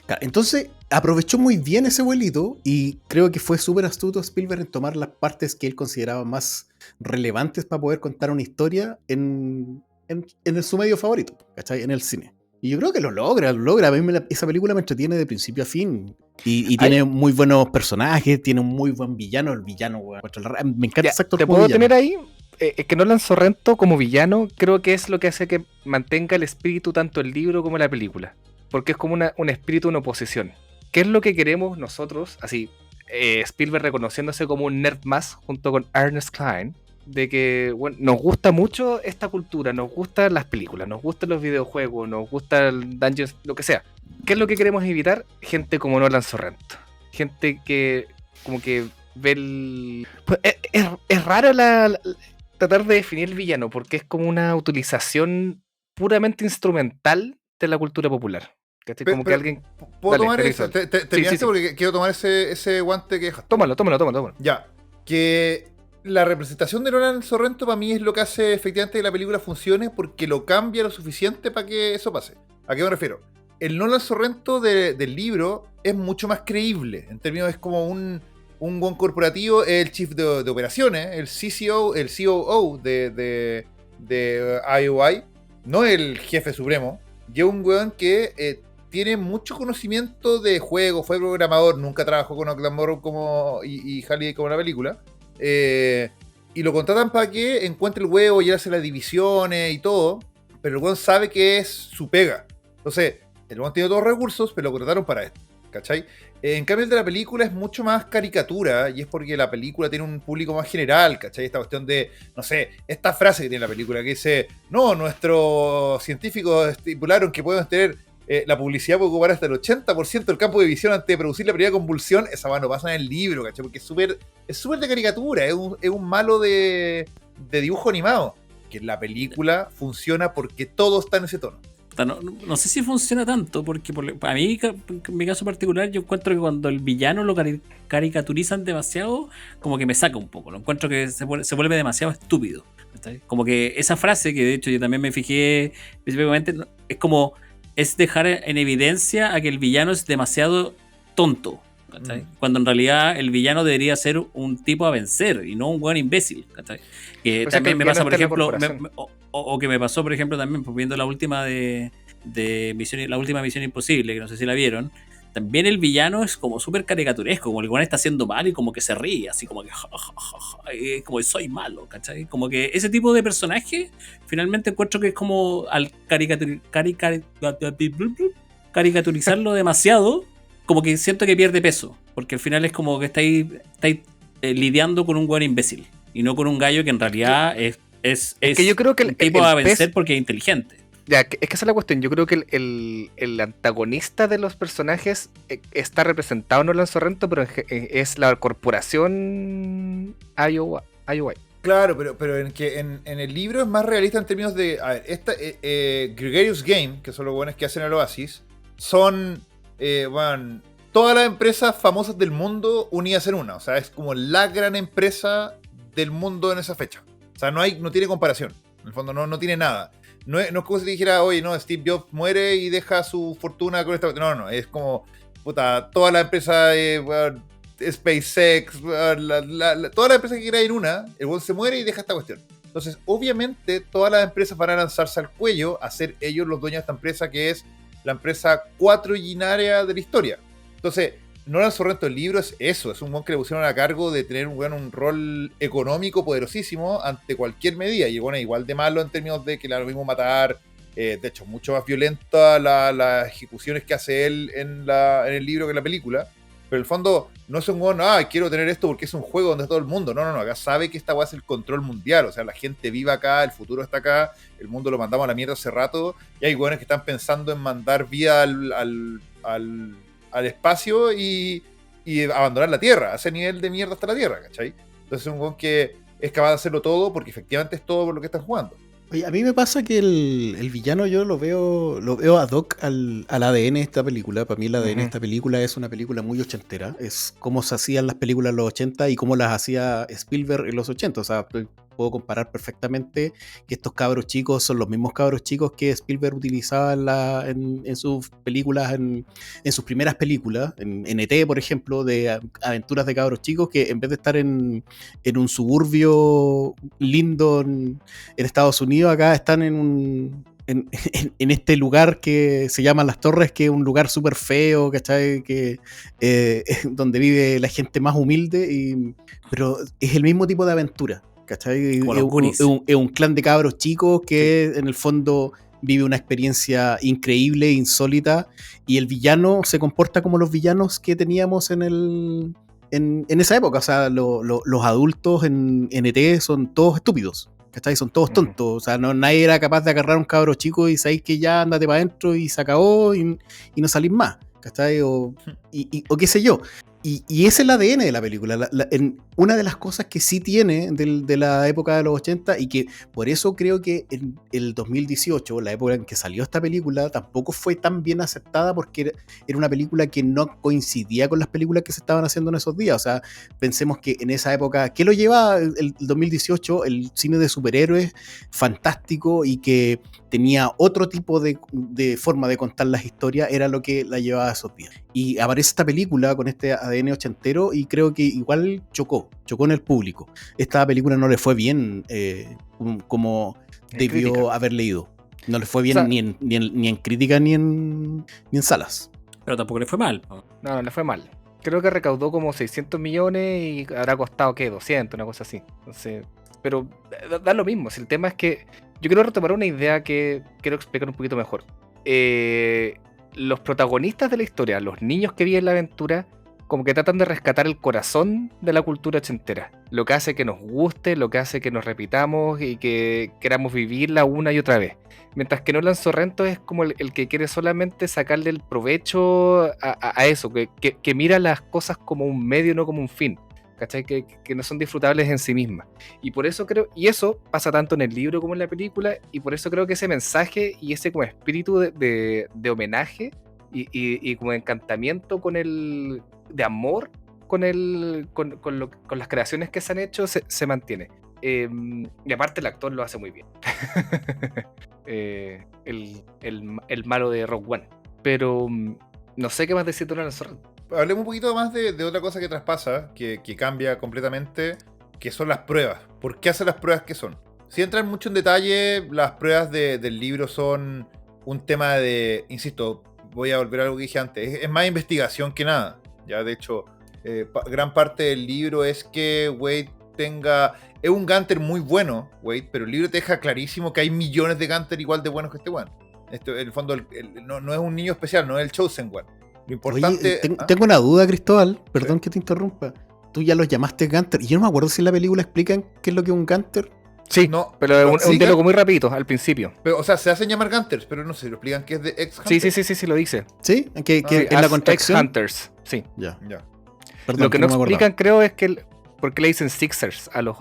Speaker 5: Claro, entonces aprovechó muy bien ese vuelito y creo que fue súper astuto Spielberg en tomar las partes que él consideraba más relevantes para poder contar una historia en su medio favorito, ¿cachai? En el cine. Y yo creo que lo logra. A mí esa película me entretiene de principio a fin. Y tiene muy buenos personajes, tiene un muy buen villano. El villano, weón, me encanta
Speaker 4: Ya,
Speaker 5: ese actor
Speaker 4: ¿te
Speaker 5: como
Speaker 4: puedo
Speaker 5: villano.
Speaker 4: tener ahí? Que Nolan Sorrento como villano creo que es lo que hace que mantenga el espíritu tanto el libro como la película. Porque es como un espíritu en oposición. ¿Qué es lo que queremos nosotros? Así, Spielberg reconociéndose como un nerd más junto con Ernest Cline. De que, bueno, nos gusta mucho esta cultura, nos gustan las películas, nos gustan los videojuegos, nos gusta el Dungeons, lo que sea. ¿Qué es lo que queremos evitar? Gente como Nolan Sorrento. Gente que como que ve el... Pues, es raro tratar de definir el villano, porque es como una utilización puramente instrumental de la cultura popular. ¿Cachai? Como que
Speaker 3: Pero,
Speaker 4: alguien...
Speaker 3: ¿puedo
Speaker 4: Dale,
Speaker 3: tomar
Speaker 4: permiso.
Speaker 3: eso?
Speaker 4: Sí,
Speaker 3: Terminaste
Speaker 4: sí.
Speaker 3: porque quiero tomar ese guante que dejaste.
Speaker 4: Tómalo.
Speaker 3: Ya, que la representación de Nolan Sorrento para mí es lo que hace efectivamente que la película funcione, porque lo cambia lo suficiente para que eso pase. ¿A qué me refiero? El Nolan Sorrento del libro es mucho más creíble, en términos es como un buen corporativo, el chief de operaciones, el CCO, el COO de IOI, no el jefe supremo, y es un weón que tiene mucho conocimiento de juego, fue programador, nunca trabajó con Oakland y Halliday como la película. Y lo contratan para que encuentre el huevo y hace las divisiones y todo, pero el weón sabe que es su pega. Entonces, el weón tiene todos los recursos, pero lo contrataron para esto, ¿cachai? En cambio, el de la película es mucho más caricatura, y es porque la película tiene un público más general, ¿cachai? Esta cuestión de, no sé, esta frase que tiene la película que dice: no, nuestros científicos estipularon que podemos tener la publicidad puede ocupar hasta el 80% del campo de visión antes de producir la primera convulsión. Esa no pasa en el libro, ¿cachai? Porque es súper de caricatura, es un malo de dibujo animado. Que en la película funciona porque todo está en ese tono.
Speaker 1: No sé si funciona tanto, porque para mí, en mi caso particular, yo encuentro que cuando el villano lo caricaturizan demasiado, como que me saca un poco. Lo encuentro que se vuelve demasiado estúpido. ¿Cachai? Como que esa frase, que de hecho yo también me fijé específicamente, es como, es dejar en evidencia a que el villano es demasiado tonto. ¿Cachai? Cuando en realidad el villano debería ser un tipo a vencer y no un buen imbécil. ¿Cachai? Que
Speaker 4: O sea, que
Speaker 1: también
Speaker 4: el
Speaker 1: me
Speaker 4: villano
Speaker 1: pasa, por
Speaker 4: está en la
Speaker 1: ejemplo,
Speaker 4: corporación.
Speaker 1: o que me pasó, por ejemplo, también pues, viendo la última de la última Misión Imposible, que no sé si la vieron. También el villano es como súper caricaturesco, como el weón está haciendo mal y como que se ríe, así como que como soy malo, ¿cachai? Como que ese tipo de personaje finalmente encuentro que es como al caricaturizarlo demasiado, como que siento que pierde peso, porque al final es como que estáis lidiando con un weón imbécil y no con un gallo que en realidad es
Speaker 4: que yo creo que
Speaker 1: un tipo a vencer porque es inteligente.
Speaker 4: Ya, es que esa es la cuestión. Yo creo que el antagonista de los personajes está representado en Nolan Sorrento, pero es la corporación IOI.
Speaker 3: Claro, pero en el libro es más realista en términos de. A ver, Gregarious Game, que son los buenos que hacen el Oasis, son todas las empresas famosas del mundo unidas en una. O sea, es como la gran empresa del mundo en esa fecha. O sea, no tiene comparación. En el fondo, no tiene nada. No es como si te dijera, oye, no, Steve Jobs muere y deja su fortuna con esta. No, es como, puta, toda la empresa, SpaceX, toda la empresa que quiera ir una, el weón se muere y deja esta cuestión. Entonces, obviamente, todas las empresas van a lanzarse al cuello a ser ellos los dueños de esta empresa, que es la empresa cuatrillinaria de la historia. Entonces, Nolan Sorrento, el libro es eso, es un weón que le pusieron a cargo de tener un rol económico poderosísimo ante cualquier medida, y bueno, igual de malo en términos de que le da lo mismo matar, de hecho, mucho más violenta las ejecuciones que hace él en el libro que en la película, pero en el fondo no es un weón, quiero tener esto porque es un juego donde todo el mundo, no, acá sabe que esta weá es el control mundial, o sea, la gente vive acá, el futuro está acá, el mundo lo mandamos a la mierda hace rato, y hay weones que están pensando en mandar vida al espacio y abandonar la Tierra, a ese nivel de mierda está la Tierra, ¿cachai? Entonces es un weón que es capaz de hacerlo todo porque efectivamente es todo por lo que están jugando.
Speaker 5: Oye, a mí me pasa que el villano yo lo veo ad hoc al ADN de esta película. Para mí el ADN de esta película es una película muy ochentera. Es cómo se hacían las películas en los 80 y cómo las hacía Spielberg en los 80. O sea, puedo comparar perfectamente que estos cabros chicos son los mismos cabros chicos que Spielberg utilizaba en sus películas, en sus primeras películas, en E.T., por ejemplo, de aventuras de cabros chicos, que en vez de estar en un suburbio lindo en Estados Unidos, acá están en este lugar que se llama Las Torres, que es un lugar súper feo, ¿cachai? Donde vive la gente más humilde, pero es el mismo tipo de aventura, ¿cachai? Es un clan de cabros chicos que en el fondo vive una experiencia increíble, insólita, y el villano se comporta como los villanos que teníamos en esa época. O sea, los adultos en ET son todos estúpidos, ¿cachai? Son todos tontos. O sea, nadie era capaz de agarrar a un cabro chico y sabéis que ya andate para adentro y se acabó y no salís más, ¿cachai? O qué sé yo. Y ese es el ADN de la película. Una de las cosas que sí tiene de la época de los 80, y que por eso creo que en el 2018, la época en que salió esta película, tampoco fue tan bien aceptada, porque era una película que no coincidía con las películas que se estaban haciendo en esos días. O sea, pensemos que en esa época, ¿qué lo lleva el 2018? El cine de superhéroes fantástico y que tenía otro tipo de forma de contar las historias, era lo que la llevaba a esos días. Y aparece esta película con este ADN ochentero y creo que igual chocó en el público. Esta película no le fue bien como debió crítica haber leído. No le fue bien, o sea, ni en crítica ni en salas.
Speaker 1: Pero tampoco le fue mal.
Speaker 4: No le fue mal. Creo que recaudó como 600 millones y habrá costado, ¿qué? 200, una cosa así. Entonces, pero da lo mismo. Si el tema es que yo quiero retomar una idea que quiero explicar un poquito mejor. Los protagonistas de la historia, los niños que viven la aventura, como que tratan de rescatar el corazón de la cultura ochentera. Lo que hace que nos guste, lo que hace que nos repitamos y que queramos vivirla una y otra vez. Mientras que Nolan Sorrento es como el que quiere solamente sacarle el provecho a eso, que mira las cosas como un medio, no como un fin. ¿cachai? Que no son disfrutables en sí mismas. Y por eso creo, y eso pasa tanto en el libro como en la película, y por eso creo que ese mensaje y ese como espíritu de homenaje y como de encantamiento de amor con las creaciones que se han hecho se mantiene. Y aparte el actor lo hace muy bien. El malo de Rogue One. Pero no sé qué más decir de Donald Sorrento.
Speaker 3: Hablemos un poquito más de otra cosa que traspasa, que cambia completamente, que son las pruebas. ¿Por qué hace las pruebas que son? Si entran mucho en detalle, las pruebas del libro son un tema de, insisto, voy a volver a algo que dije antes, es más investigación que nada. Ya de hecho, gran parte del libro es que Wade es un Gunter muy bueno, Wade, pero el libro te deja clarísimo que hay millones de Gunter igual de buenos que este one. En el fondo, no es un niño especial, no es el Chosen One. Lo importante...
Speaker 5: Oye, tengo una duda, Cristóbal, perdón que te interrumpa. Tú ya los llamaste Gunter, y yo no me acuerdo si en la película explican qué es lo que es un Gunter.
Speaker 4: Sí,
Speaker 3: No,
Speaker 4: pero es un diálogo muy rapidito al principio.
Speaker 3: Pero, o sea, se hacen llamar Gunters, pero no sé, lo explican que es de ex-Hunter.
Speaker 4: Sí, lo dice.
Speaker 5: ¿Sí? Que en la contracción.
Speaker 4: Ex-Hunters, sí.
Speaker 5: Ya.
Speaker 3: Perdón,
Speaker 4: lo que no
Speaker 5: me acordaba.
Speaker 4: explican, creo, es que ¿por qué le dicen Sixers a los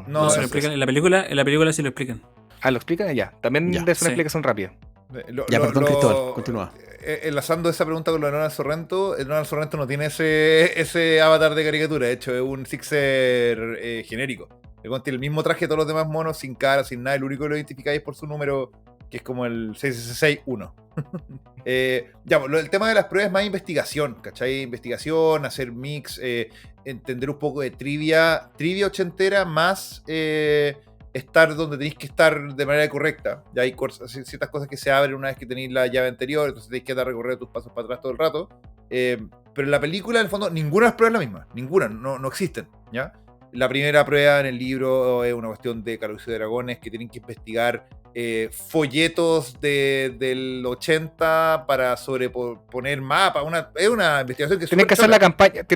Speaker 3: No,
Speaker 1: se lo explican. En la película sí lo explican.
Speaker 4: ¿lo explican? Ya. También
Speaker 5: Ya,
Speaker 4: de una
Speaker 1: sí.
Speaker 4: explicación rápida.
Speaker 5: Perdón, Cristóbal, continúa.
Speaker 3: Enlazando esa pregunta con lo de Donald Sorrento, Donald Sorrento no tiene ese avatar de caricatura, de hecho es un Sixer genérico. El weón tiene el mismo traje de todos los demás monos, sin cara, sin nada, el único que lo identificáis es por su número, que es como el 6661. El tema de las pruebas es más investigación, ¿cachai? Investigación, hacer mix, entender un poco de trivia ochentera, más estar donde tenéis que estar de manera correcta. Ya hay ciertas cosas que se abren una vez que tenéis la llave anterior, entonces tenéis que dar a recorrer tus pasos para atrás todo el rato. Pero en la película, en el fondo, ninguna de las pruebas es la misma. Ninguna, no existen, ¿ya? La primera prueba en el libro es una cuestión de Calabozos y Dragones, que tienen que investigar folletos del 80 para sobreponer mapas. Es una investigación que
Speaker 4: Tiene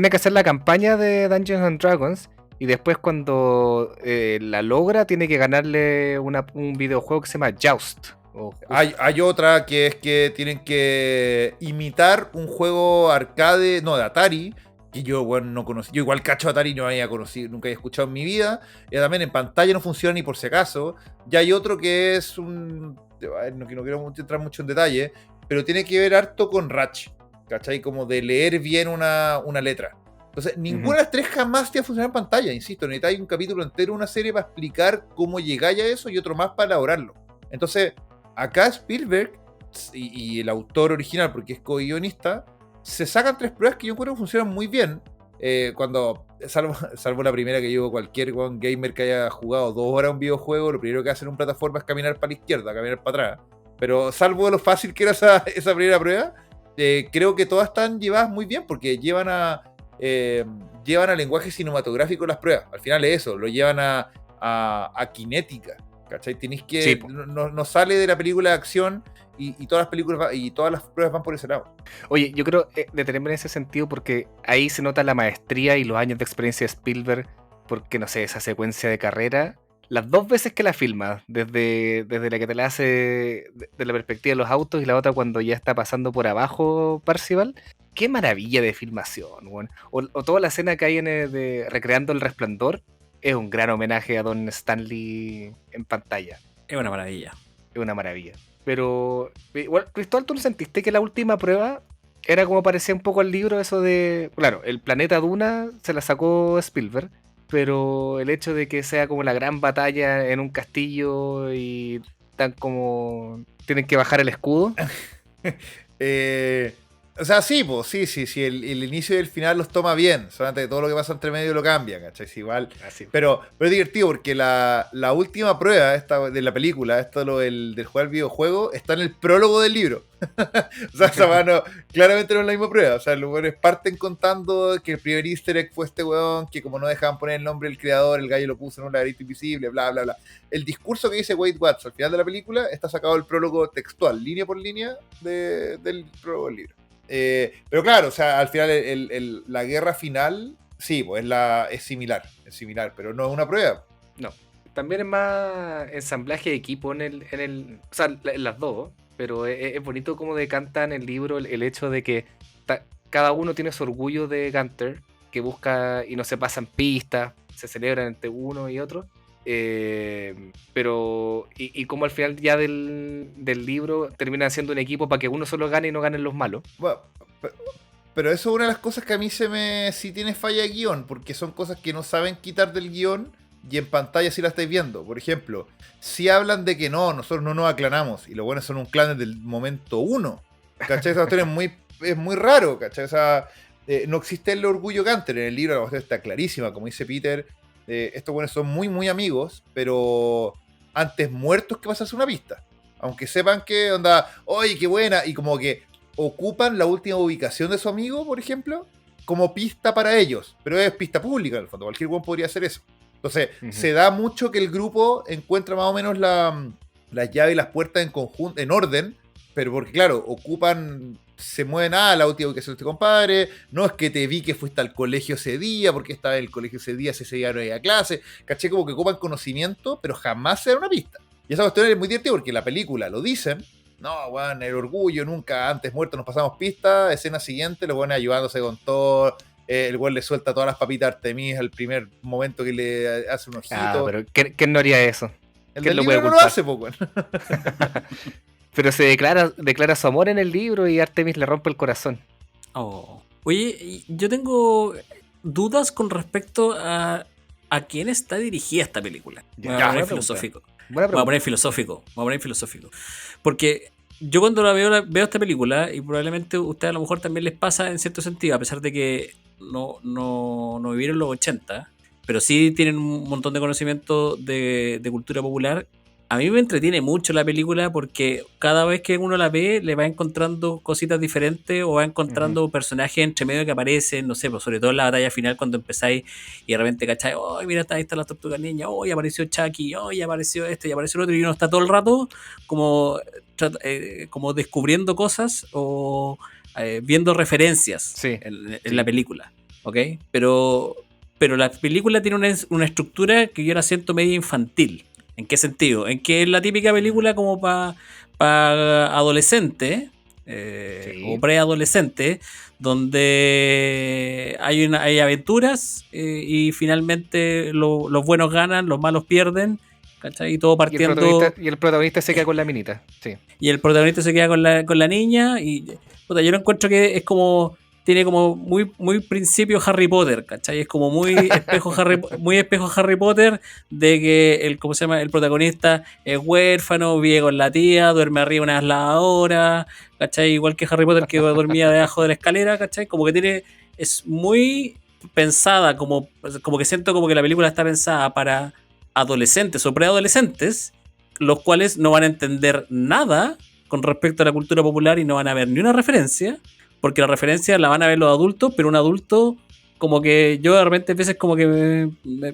Speaker 4: que hacer la campaña de Dungeons and Dragons. Y después cuando la logra, tiene que ganarle un videojuego que se llama Joust.
Speaker 3: Hay otra que es que tienen que imitar un juego arcade, de Atari, que yo no conocí. Yo igual cacho Atari, no había conocido, nunca había escuchado en mi vida. Y también en pantalla no funciona ni por si acaso. Y hay otro que es no quiero entrar mucho en detalle, pero tiene que ver harto con Ratch, ¿cachai? Como de leer bien una letra. Entonces, ninguna de las tres jamás te va a funcionar en pantalla, insisto. Necesitáis un capítulo entero, una serie para explicar cómo llegáis a eso y otro más para elaborarlo. Entonces, acá Spielberg y el autor original, porque es co-guionista, se sacan tres pruebas que yo encuentro que funcionan muy bien. Salvo la primera, que yo, cualquier gamer que haya jugado 2 horas un videojuego, lo primero que hace en un plataforma es caminar para la izquierda, caminar para atrás. Pero salvo lo fácil que era esa primera prueba, creo que todas están llevadas muy bien, porque llevan a lenguaje cinematográfico las pruebas. Al final es eso, lo llevan a cinética, ¿cachai? Tenéis que...
Speaker 4: Sí,
Speaker 3: no sale de la película de acción y todas las películas y todas las pruebas van por ese lado.
Speaker 4: Oye, yo creo detenerme en ese sentido porque ahí se nota la maestría y los años de experiencia de Spielberg, porque no sé, esa secuencia de carrera, las 2 veces que la filma, desde la que te la hace de la perspectiva de los autos y la otra cuando ya está pasando por abajo Parcival, qué maravilla de filmación, bueno. O toda la escena que hay recreando El Resplandor es un gran homenaje a Don Stanley en pantalla.
Speaker 1: Es una maravilla.
Speaker 4: Es una maravilla. Pero, igual, Cristóbal, ¿tú no sentiste que la última prueba era como parecía un poco al libro eso de... Claro, el planeta Duna se la sacó Spielberg, pero el hecho de que sea como la gran batalla en un castillo y tan como... tienen que bajar el escudo.
Speaker 3: O sea, sí, pues, sí, el inicio y el final los toma bien, solamente que todo lo que pasa entre medio lo cambia, ¿cachai? Es igual.
Speaker 4: Así.
Speaker 3: Pero es divertido porque la última prueba de la película, del jugar al videojuego, está en el prólogo del libro. O sea, esa mano claramente no es la misma prueba. O sea, los buenos parten contando que el primer easter egg fue este weón, que como no dejaban poner el nombre del creador, el gallo lo puso en un laberinto invisible, bla, bla, bla. El discurso que dice Wade Watts al final de la película está sacado del prólogo textual, línea por línea, del prólogo del libro. Pero claro, o sea, al final la guerra final, sí, pues es similar, pero no es una prueba.
Speaker 4: No, también es más ensamblaje de equipo o sea, en las dos, pero es bonito como decanta en el libro el hecho de que cada uno tiene su orgullo de Gunter que busca y no se pasan pistas, se celebran entre uno y otro. Pero y como al final ya del libro terminan siendo un equipo para que uno solo gane y no ganen los malos.
Speaker 3: Bueno, pero eso es una de las cosas que a mí sí tiene falla de guión, porque son cosas que no saben quitar del guión y en pantalla sí la estáis viendo. Por ejemplo, si hablan de que no, nosotros no nos aclanamos y los buenos son un clan desde el momento uno. ¿Cachai? Esa cuestión es muy raro, ¿cachai? O sea, no existe el orgullo Canter. En el libro la cuestión está clarísima, como dice Peter. Estos buenos son muy, muy amigos, pero antes muertos que pasarse una pista. Aunque sepan que, onda, oye, qué buena, y como que ocupan la última ubicación de su amigo, por ejemplo, como pista para ellos. Pero es pista pública, en el fondo. Cualquier buen podría hacer eso. Entonces, se da mucho que el grupo encuentra más o menos las llaves y las puertas en conjunto, en orden, pero porque, claro, se mueven la última ubicación de este compadre, no es que te vi que fuiste al colegio ese día, porque estaba en el colegio ese día, si ese día no había clase, caché, como que ocupan conocimiento, pero jamás se da una pista. Y esa cuestión es muy divertida porque en la película lo dicen, no, weón, el orgullo, nunca antes muerto nos pasamos pistas, escena siguiente, los weones ayudándose con todo, el weón le suelta todas las papitas a Artemis al primer momento que le hace un ojito.
Speaker 4: Pero ¿quién no haría eso?
Speaker 3: El del libro no lo hace, po, weón.
Speaker 4: Pero se declara su amor en el libro y Artemis le rompe el corazón.
Speaker 1: Oh. Oye, yo tengo dudas con respecto a quién está dirigida esta película. Me voy a poner filosófico. Me voy a poner filosófico. Porque yo cuando veo esta película, y probablemente a ustedes a lo mejor también les pasa en cierto sentido, a pesar de que no vivieron los 80, pero sí tienen un montón de conocimiento de cultura popular. A mí me entretiene mucho la película porque cada vez que uno la ve le va encontrando cositas diferentes o va encontrando personajes entre medio que aparecen, no sé, pues sobre todo en la batalla final cuando empezáis y de repente cacháis, oh, mira, ahí están las tortugas niñas, oh, ya apareció Chucky, oh, ya apareció este, ya apareció el otro, y uno está todo el rato como descubriendo cosas o viendo referencias en la película, ¿ok? Pero la película tiene una estructura que yo la siento medio infantil. ¿En qué sentido? En que es la típica película como para adolescentes o preadolescentes, donde hay aventuras y finalmente los buenos ganan, los malos pierden, ¿cachai? Y todo partiendo...
Speaker 4: Y el protagonista se queda con la minita, sí.
Speaker 1: Y el protagonista se queda con la niña y puta, yo lo encuentro que es como... Tiene como muy principio Harry Potter, ¿cachai? Es como muy espejo Harry Potter, de que el protagonista es huérfano, vive con la tía, duerme arriba unas lavadoras, ¿cachai? Igual que Harry Potter que dormía debajo de la escalera, ¿cachai? Como que es muy pensada, como que siento como que la película está pensada para adolescentes o preadolescentes, los cuales no van a entender nada con respecto a la cultura popular y no van a ver ni una referencia. Porque la referencia la van a ver los adultos, pero un adulto, como que yo de repente a veces como que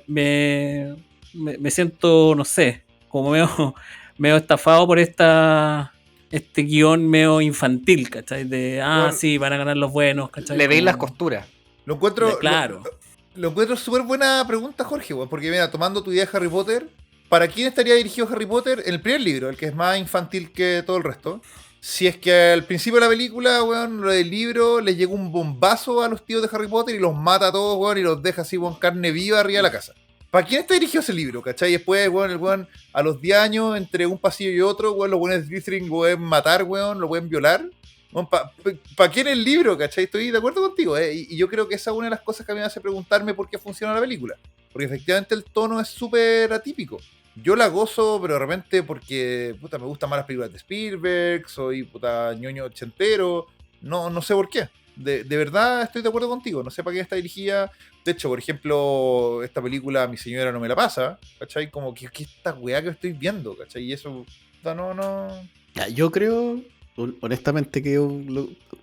Speaker 1: me siento, no sé, como medio estafado por este guión medio infantil, ¿cachai? De, bueno, sí, van a ganar los buenos, ¿cachai?
Speaker 4: Le veis las costuras.
Speaker 3: Lo encuentro,
Speaker 1: claro.
Speaker 3: Lo encuentro súper buena pregunta, Jorge, porque mira, tomando tu idea de Harry Potter, ¿para quién estaría dirigido Harry Potter en el primer libro, el que es más infantil que todo el resto? Si es que al principio de la película, weón, lo del libro, les llegó un bombazo a los tíos de Harry Potter y los mata a todos, weón, y los deja así, weón, carne viva arriba de la casa. ¿Para quién está dirigido ese libro, cachai? Y después, weón, el weón, a los 10 años, entre un pasillo y otro, weón, los weones de Slytherin lo pueden matar, weón, lo pueden violar. Weón, ¿para quién el libro, cachai? Estoy de acuerdo contigo, y yo creo que esa es una de las cosas que a mí me hace preguntarme por qué funciona la película. Porque efectivamente el tono es súper atípico. Yo la gozo, pero de repente porque puta, me gustan más las películas de Spielberg, soy puta ñoño ochentero, no sé por qué. De verdad estoy de acuerdo contigo, no sé para qué está dirigida. De hecho, por ejemplo, esta película Mi señora no me la pasa, ¿cachai? Como que esta weá que estoy viendo, ¿cachai? Y eso, no...
Speaker 5: Yo creo, honestamente, que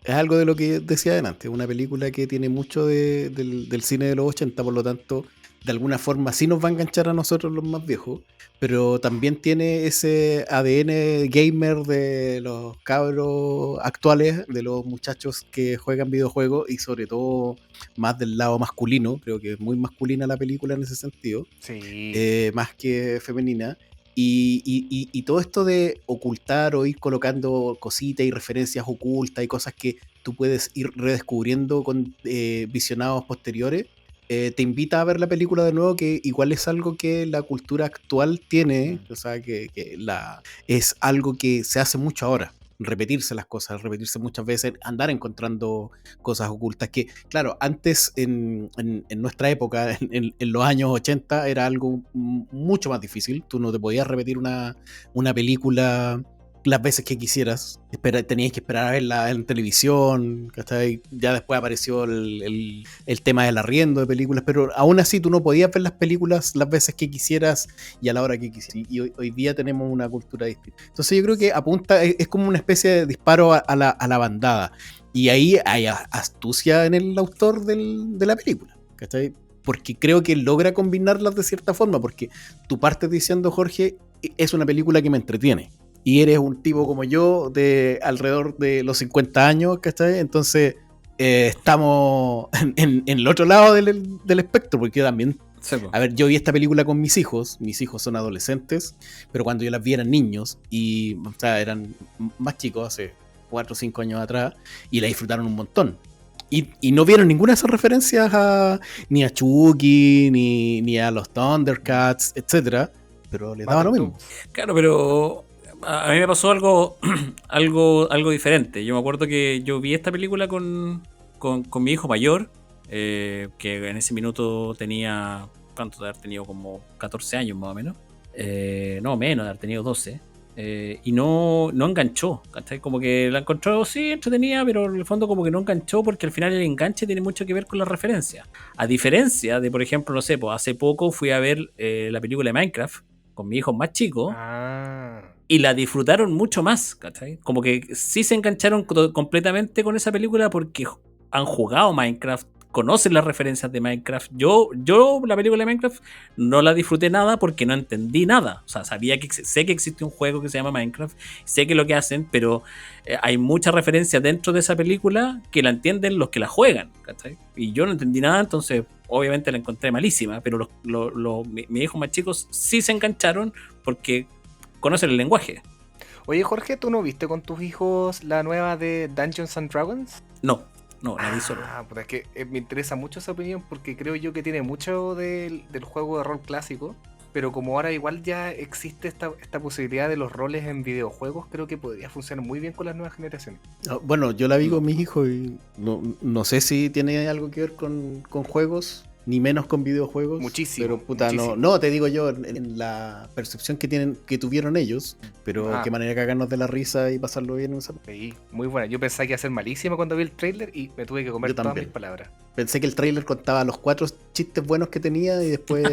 Speaker 5: es algo de lo que decía adelante, una película que tiene mucho del cine de los 80, por lo tanto... De alguna forma sí nos va a enganchar a nosotros los más viejos, pero también tiene ese ADN gamer de los cabros actuales, de los muchachos que juegan videojuegos y sobre todo más del lado masculino. Creo que es muy masculina la película en ese sentido,
Speaker 4: sí.
Speaker 5: Más que femenina. Y todo esto de ocultar o ir colocando cositas y referencias ocultas y cosas que tú puedes ir redescubriendo con visionados posteriores, te invita a ver la película de nuevo, que igual es algo que la cultura actual tiene, o sea, es algo que se hace mucho ahora. Repetirse las cosas, repetirse muchas veces, andar encontrando cosas ocultas que, claro, antes en nuestra época, en los años 80, era algo mucho más difícil. Tú no te podías repetir una película las veces que quisieras. Tenías que esperar a verla en televisión, ¿cachai? Ya después apareció el tema del arriendo de películas, pero aún así tú no podías ver las películas las veces que quisieras y a la hora que quisieras. Y hoy día tenemos una cultura distinta. Entonces yo creo que apunta, es como una especie de disparo a la bandada. Y ahí hay astucia en el autor de la película, ¿cachai? Porque creo que logra combinarlas de cierta forma, porque tú partes diciendo, Jorge, es una película que me entretiene. Y eres un tipo como yo, de alrededor de los 50 años, ¿cachai? Entonces, estamos en el otro lado del espectro, porque yo también... A ver, yo vi esta película con mis hijos son adolescentes, pero cuando yo las vi eran niños, y o sea, eran más chicos, hace 4 o 5 años atrás, y la disfrutaron un montón. Y no vieron ninguna de esas referencias ni a Chucky, ni a los Thundercats, etcétera, pero les daba lo mismo.
Speaker 1: Claro, pero a mí me pasó algo diferente. Yo me acuerdo que yo vi esta película con mi hijo mayor, que en ese minuto tenía, ¿cuánto de haber tenido? Como 14 años más o menos. No, menos de haber tenido 12. Y no enganchó, ¿cachai? Como que la encontró, sí, entretenida, pero en el fondo como que no enganchó, porque al final el enganche tiene mucho que ver con la referencia. A diferencia de, por ejemplo, no sé, pues hace poco fui a ver la película de Minecraft con mi hijo más chico. Y la disfrutaron mucho más, ¿cachai? Como que sí se engancharon completamente con esa película porque han jugado Minecraft, conocen las referencias de Minecraft. Yo la película de Minecraft no la disfruté nada porque no entendí nada. O sea, sé que existe un juego que se llama Minecraft, sé que es lo que hacen, pero hay muchas referencias dentro de esa película que la entienden los que la juegan, ¿cachai? Y yo no entendí nada, entonces obviamente la encontré malísima, pero mis hijos más chicos sí se engancharon porque conocen el lenguaje.
Speaker 4: Oye, Jorge, ¿tú no viste con tus hijos la nueva de Dungeons and Dragons?
Speaker 1: No, la vi solo.
Speaker 4: Pues es que me interesa mucho esa opinión, porque creo yo que tiene mucho del juego de rol clásico, pero como ahora igual ya existe esta posibilidad de los roles en videojuegos, creo que podría funcionar muy bien con las nuevas generaciones.
Speaker 5: Bueno, yo la vi con mis hijos y no sé si tiene algo que ver con juegos, ni menos con videojuegos.
Speaker 4: Muchísimo.
Speaker 5: Pero puta,
Speaker 4: muchísimo.
Speaker 5: no, te digo yo, en la percepción que tuvieron ellos, pero qué manera cagarnos de la risa y pasarlo bien en esa.
Speaker 4: Sí, muy buena. Yo pensaba que iba a ser malísima cuando vi el trailer y me tuve que comer todas mis palabras.
Speaker 5: Pensé que el trailer contaba los 4 chistes buenos que tenía y después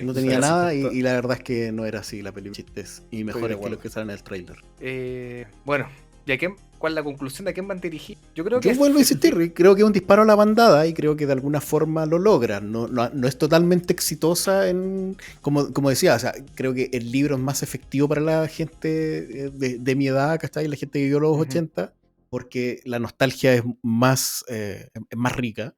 Speaker 5: no tenía nada, y la verdad es que no era así la película. Chistes y mejores que los que salen en el trailer.
Speaker 4: Bueno, ¿y cuál es la conclusión? ¿A quién van dirigidos? Yo
Speaker 5: vuelvo a insistir, creo que es un disparo a la bandada y creo que de alguna forma lo logra. No es totalmente exitosa como decía, o sea, creo que el libro es más efectivo para la gente de mi edad, ¿cachai? La gente que vivió los 80, porque la nostalgia es más rica.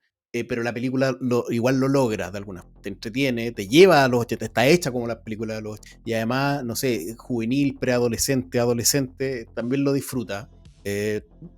Speaker 5: Pero la película igual lo logra de alguna forma. Te entretiene, te lleva a los 80, está hecha como la película de los 80. Y además, no sé, juvenil, preadolescente, adolescente, también lo disfruta.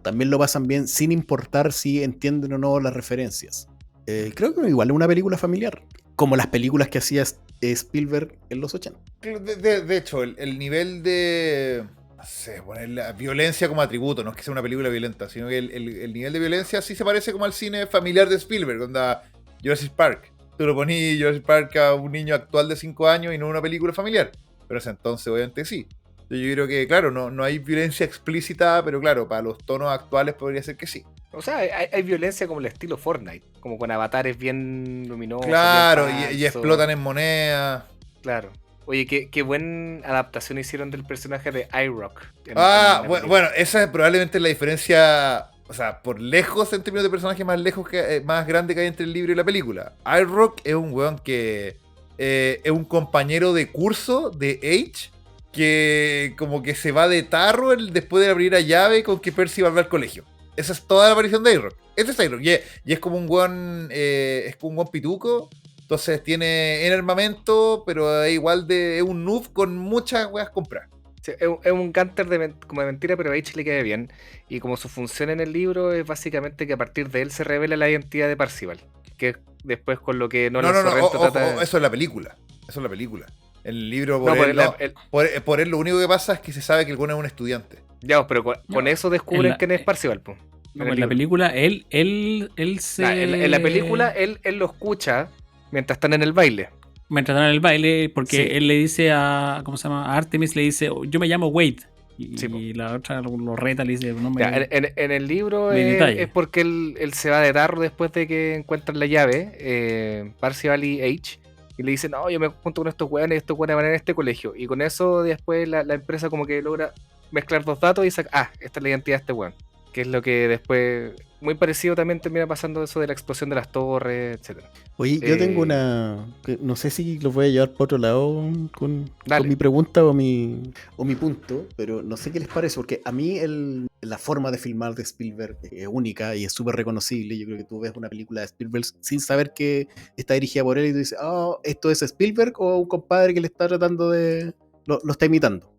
Speaker 5: También lo pasan bien sin importar si entienden o no las referencias. Creo que igual es una película familiar, como las películas que hacía Spielberg en los 80.
Speaker 3: De hecho, el nivel de... No sé, poner la violencia como atributo, no es que sea una película violenta, sino que el nivel de violencia sí se parece como al cine familiar de Spielberg, onda Jurassic Park. Tú lo poní Jurassic Park a un niño actual de 5 años y no una película familiar. Pero ese entonces obviamente sí. Yo creo que, claro, no hay violencia explícita, pero claro, para los tonos actuales podría ser que sí.
Speaker 4: O sea, hay violencia como el estilo Fortnite, como con avatares bien luminosos.
Speaker 3: Claro, y explotan en moneda.
Speaker 4: Claro. Oye, qué buena adaptación hicieron del personaje de iRock.
Speaker 3: Bueno, esa es probablemente la diferencia, o sea, por lejos en términos de personaje más grande que hay entre el libro y la película. iRock es un weón que es un compañero de curso de Age, que como que se va de tarro después de abrir a llave con que Percy va a volver al colegio. Esa es toda la aparición de iRock. Ese es iRock. Y es como un weón, pituco. Entonces tiene en armamento, pero es igual es un noob con muchas weas compradas.
Speaker 4: Sí, es un Gunter como de mentira, pero a H le queda bien. Y como su función en el libro es básicamente que a partir de él se revela la identidad de Parcival. Que después con lo que
Speaker 3: No,
Speaker 4: Nolan Sorrento
Speaker 3: ojo,
Speaker 4: trata.
Speaker 3: eso es la película. Eso es la película. El libro,
Speaker 4: No, por
Speaker 3: por él lo único que pasa es que se sabe que el bueno es un estudiante.
Speaker 4: ya, pero con
Speaker 1: No,
Speaker 4: eso descubren
Speaker 1: en la-
Speaker 4: quién es Parcival, pues.
Speaker 1: No, en la película, él se.
Speaker 4: En la película él lo escucha mientras están en el baile.
Speaker 1: Mientras están en el baile, porque
Speaker 4: Sí.
Speaker 1: él le dice a. ¿Cómo se llama? A Artemis le dice, "Oh, yo me llamo Wade". Y,
Speaker 4: Sí, po.
Speaker 1: y la otra lo reta, le dice, no me.
Speaker 4: Ya, en el libro
Speaker 1: Me detalle.
Speaker 4: es porque él se va de tarro después de que encuentran la llave, Parcival y H, y le dicen, no, yo me junto con estos weones y estos weones van en este colegio. Y con eso después la empresa como que logra mezclar dos datos y saca, esta es la identidad de este weón. Que es lo que después, muy parecido también termina pasando eso de la explosión de las torres, etcétera.
Speaker 5: Oye, yo tengo una. No sé si lo voy a llevar por otro lado con
Speaker 4: Dale.
Speaker 5: mi pregunta o mi punto, pero no sé qué les parece, porque a mí la forma de filmar de Spielberg es única y es súper reconocible. Yo creo que tú ves una película de Spielberg sin saber que está dirigida por él y tú dices, ¿esto es Spielberg o un compadre que le está tratando de. Lo está imitando?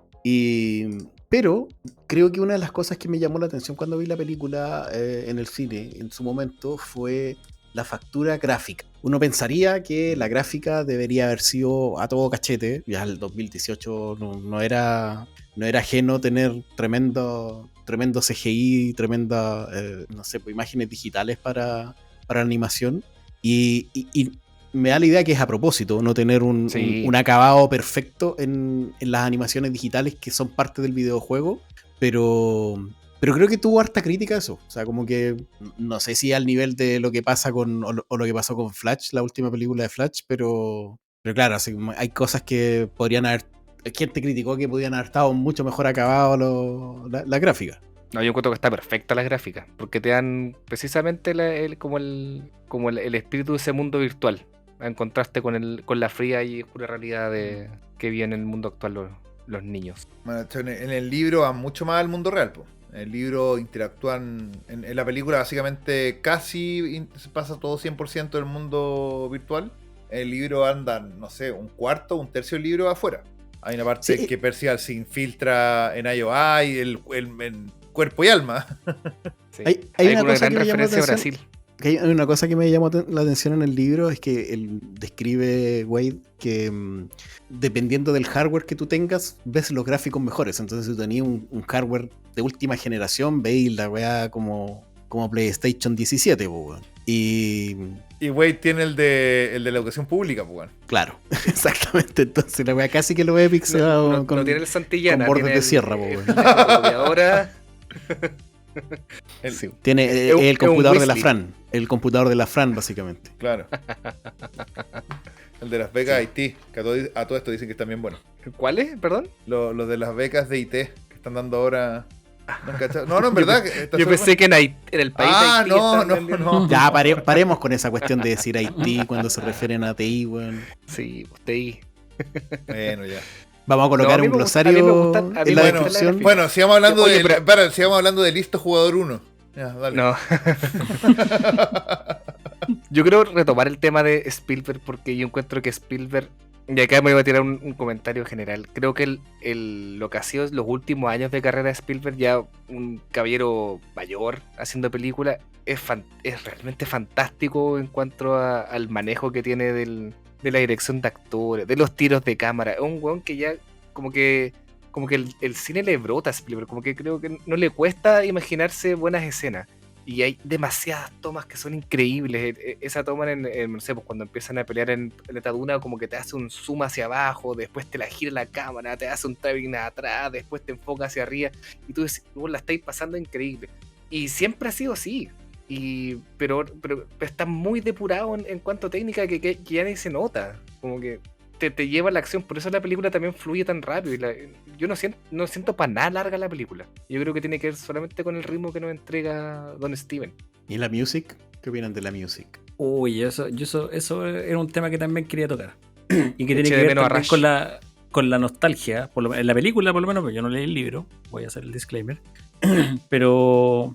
Speaker 5: Pero creo que una de las cosas que me llamó la atención cuando vi la película en el cine en su momento fue la factura gráfica. Uno pensaría que la gráfica debería haber sido a todo cachete. Ya el 2018 no era ajeno tener tremendo CGI, tremenda, no sé, pues, imágenes digitales para animación. Y me da la idea que es a propósito no tener un acabado perfecto en las animaciones digitales que son parte del videojuego, pero creo que tuvo harta crítica eso. O sea, como que no sé si al nivel de lo que pasa o lo que pasó con Flash, la última película de Flash, pero claro, así, hay cosas que podrían haber. Gente criticó que podían haber estado mucho mejor acabado la gráfica.
Speaker 4: No, yo encuentro que está perfecta la gráfica, porque te dan precisamente como el espíritu de ese mundo virtual, en contraste con la fría y oscura realidad que viven en el mundo actual los niños.
Speaker 3: Bueno, en el libro van mucho más al mundo real, po. En el libro interactúan. En la película, básicamente, casi se pasa todo 100% del mundo virtual. En el libro andan, no sé, un cuarto, un tercio del libro afuera. Hay una parte
Speaker 5: Sí.
Speaker 3: que Percival se infiltra en IOI, el cuerpo y alma.
Speaker 4: Sí.
Speaker 5: Hay una cosa
Speaker 4: gran
Speaker 5: que me llamó la
Speaker 4: referencia a
Speaker 5: atención.
Speaker 4: Brasil.
Speaker 5: Que hay una cosa que me llamó la atención en el libro, es que él describe, Wade, que dependiendo del hardware que tú tengas, ves los gráficos mejores. Entonces, si tú tenías un hardware de última generación, veis la weá como PlayStation 17, po, weón. Y
Speaker 3: Wade tiene el de la educación pública, pues, bueno.
Speaker 5: claro, exactamente. Entonces la weá casi que lo ve pixelado
Speaker 4: No tiene el Santillana,
Speaker 5: con bordes
Speaker 4: tiene
Speaker 5: de sierra, po, weón.
Speaker 4: Ahora
Speaker 5: Sí, tiene
Speaker 4: Es
Speaker 5: el computador
Speaker 4: un
Speaker 5: de la
Speaker 4: Weasley.
Speaker 5: Fran. El computador de la Fran, básicamente.
Speaker 3: Claro. El de las becas IT, que a todo esto dicen que están bien buenos.
Speaker 4: ¿cuál es? Perdón.
Speaker 3: Los de las becas de IT que están dando ahora. ¿No han cachado? No, en verdad.
Speaker 4: Yo pensé que en el país de Haití
Speaker 3: no,
Speaker 4: están
Speaker 3: no,
Speaker 4: vendiendo-
Speaker 3: no.
Speaker 5: Ya, paremos con esa cuestión de decir Haití cuando se refieren a TI, weón.
Speaker 4: Sí, usted ahí.
Speaker 3: Bueno, ya.
Speaker 5: Vamos a colocar
Speaker 4: a mí
Speaker 5: un
Speaker 4: me gusta- a mí me
Speaker 5: glosario
Speaker 4: gusta- a mí
Speaker 5: en
Speaker 4: me
Speaker 5: la
Speaker 4: gusta
Speaker 5: descripción.
Speaker 3: Bueno, sigamos hablando
Speaker 4: Oye,
Speaker 3: sigamos hablando de listo jugador 1. Ya, dale.
Speaker 4: No. Yo creo retomar el tema de Spielberg porque yo encuentro que Spielberg, y acá me voy a tirar un comentario general, creo que lo que ha sido los últimos años de carrera de Spielberg, ya un caballero mayor haciendo películas, es realmente fantástico en cuanto al manejo que tiene de la dirección de actores, de los tiros de cámara. Es un weón que ya como que el cine le brota a Spielberg, como que creo que no le cuesta imaginarse buenas escenas. Y hay demasiadas tomas que son increíbles. Esa toma no sé, pues cuando empiezan a pelear en Planeta Duna, como que te hace un zoom hacia abajo, después te la gira la cámara, te hace un traveling atrás, después te enfoca hacia arriba, y tú dices, la estáis pasando increíble. Y siempre ha sido así. Pero está muy depurado en cuanto a técnica que ya ni se nota. Como que te lleva a la acción. Por eso la película también fluye tan rápido. Yo no siento para nada larga la película. Yo creo que tiene que ver solamente con el ritmo que nos entrega Don Steven.
Speaker 5: ¿Y la music? ¿Qué opinan de la music?
Speaker 1: Uy, eso era un tema que también quería tocar. Y que tiene
Speaker 4: Eché
Speaker 1: que
Speaker 4: de
Speaker 1: ver
Speaker 4: menos a
Speaker 1: también
Speaker 4: Rush.
Speaker 1: con la nostalgia. En la película, por lo menos, porque yo no leí el libro. Voy a hacer el disclaimer. Pero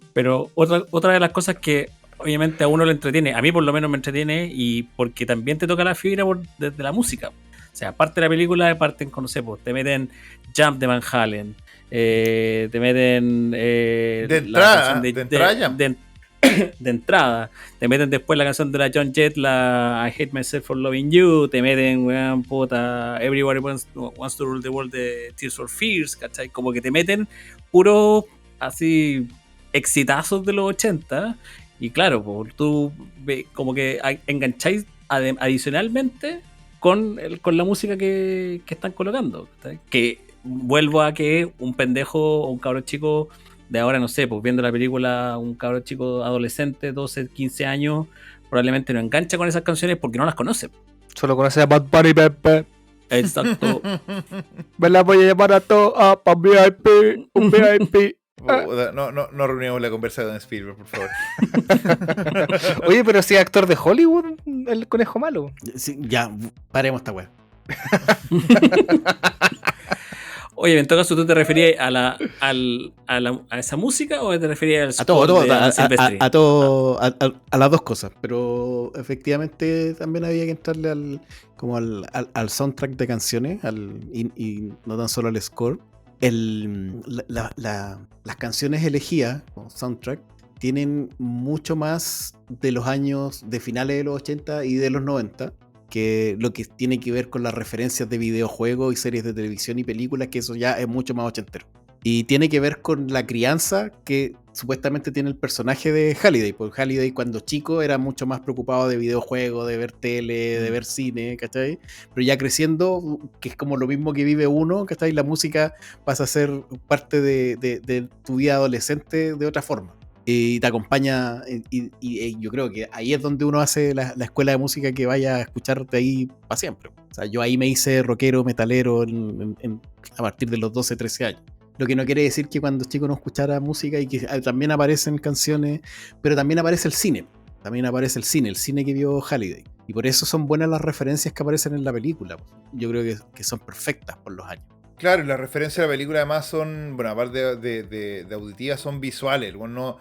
Speaker 1: otra de las cosas que obviamente a uno le entretiene, a mí por lo menos me entretiene, y porque también te toca la fibra desde la música. O sea, parte de la película parten con, no sé, pues, te meten Jump de Van Halen, te meten la canción
Speaker 3: de entrada,
Speaker 1: de entrada, te meten después la canción de la John Jett, la I Hate Myself for Loving You, te meten, weón, puta, Everybody wants to Rule the World de Tears for Fears, ¿cachai? Como que te meten puros así exitazos de los 80 y claro, pues, tú como que engancháis adicionalmente con la música que están colocando, ¿cachai? Que vuelvo a que un pendejo o un cabro chico de ahora, no sé, pues viendo la película, un cabro chico adolescente, 12, 15 años, probablemente no engancha con esas canciones porque no las conoce.
Speaker 4: Solo conoces a Bad Bunny, Pepe.
Speaker 1: Exacto.
Speaker 4: Me la voy a llevar a todas para VIP, un VIP.
Speaker 3: No reunimos la conversa con Spielberg, por favor.
Speaker 4: Oye, pero si es actor de Hollywood, el conejo malo.
Speaker 5: Sí, ya, paremos esta weá.
Speaker 1: Oye, en todo caso, ¿tú te referías a esa música o te referías al
Speaker 5: A todo,
Speaker 1: score de Silvestri?
Speaker 5: a las dos cosas, pero efectivamente también había que entrarle al soundtrack de canciones y no tan solo al score. Las canciones elegidas como soundtrack tienen mucho más de los años de finales de los 80 y de los 90 que lo que tiene que ver con las referencias de videojuegos y series de televisión y películas, que eso ya es mucho más ochentero. Y tiene que ver con la crianza que supuestamente tiene el personaje de Halliday, porque Halliday cuando chico era mucho más preocupado de videojuegos, de ver tele, de ver cine, ¿cachai? Pero ya creciendo, que es como lo mismo que vive uno, ¿cachai? La música pasa a ser parte de tu vida adolescente de otra forma. Y te acompaña, y yo creo que ahí es donde uno hace la escuela de música que vaya a escucharte ahí para siempre. O sea, yo ahí me hice rockero, metalero a partir de los 12, 13 años. Lo que no quiere decir que cuando chico no escuchara música y que también aparecen canciones, pero también aparece el cine. También aparece el cine que vio Halliday. Y por eso son buenas las referencias que aparecen en la película. Yo creo que son perfectas por los años.
Speaker 3: Claro, y las referencias a la película además son, bueno, aparte de auditivas, son visuales. Bueno,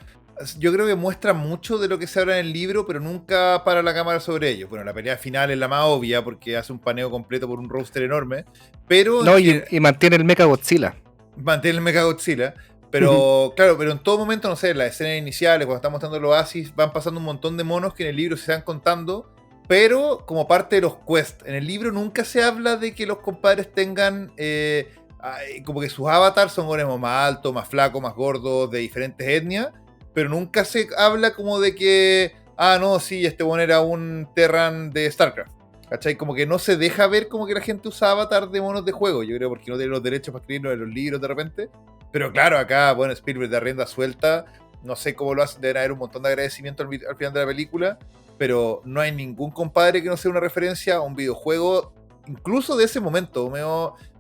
Speaker 3: yo creo que muestra mucho de lo que se habla en el libro, pero nunca para la cámara sobre ello. Bueno, la pelea final es la más obvia porque hace un paneo completo por un roster enorme, pero...
Speaker 4: No, y mantiene el Mecha Godzilla.
Speaker 3: Mantiene el Mechagodzilla, pero claro, pero en todo momento, no sé, las escenas iniciales, cuando están mostrando el oasis, van pasando un montón de monos que en el libro se van contando, pero como parte de los quests. En el libro nunca se habla de que los compadres tengan como que sus avatars son golems más altos, más flacos, más gordos, de diferentes etnias, pero nunca se habla como de que, no, sí, este bueno era un Terran de StarCraft. ¿Cachai? Como que no se deja ver como que la gente usa avatar de monos de juego. Yo creo porque no tiene los derechos para escribirlo en los libros de repente. Pero claro, acá, bueno, Spielberg de rienda suelta. No sé cómo lo hacen. Deben haber un montón de agradecimiento al final de la película. Pero no hay ningún compadre que no sea una referencia a un videojuego. Incluso de ese momento.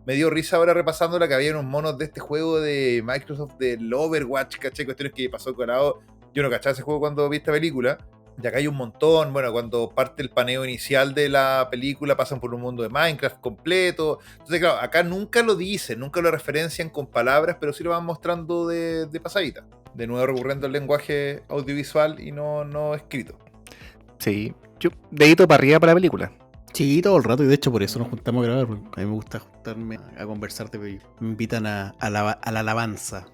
Speaker 3: Me dio risa ahora repasando la que había unos monos de este juego de Microsoft, del Overwatch, ¿cachai? Cuestiones que pasó colado. Yo no cachaba ese juego cuando vi esta película. Y acá hay un montón, bueno, cuando parte el paneo inicial de la película pasan por un mundo de Minecraft completo. Entonces, claro, acá nunca lo dicen, nunca lo referencian con palabras, pero sí lo van mostrando de pasadita. De nuevo recurriendo al lenguaje audiovisual y no escrito.
Speaker 4: Sí, yo dedito para arriba para la película.
Speaker 5: Sí, todo el rato, y de hecho por eso nos juntamos a grabar, porque a mí me gusta juntarme a conversarte, me invitan a la alabanza.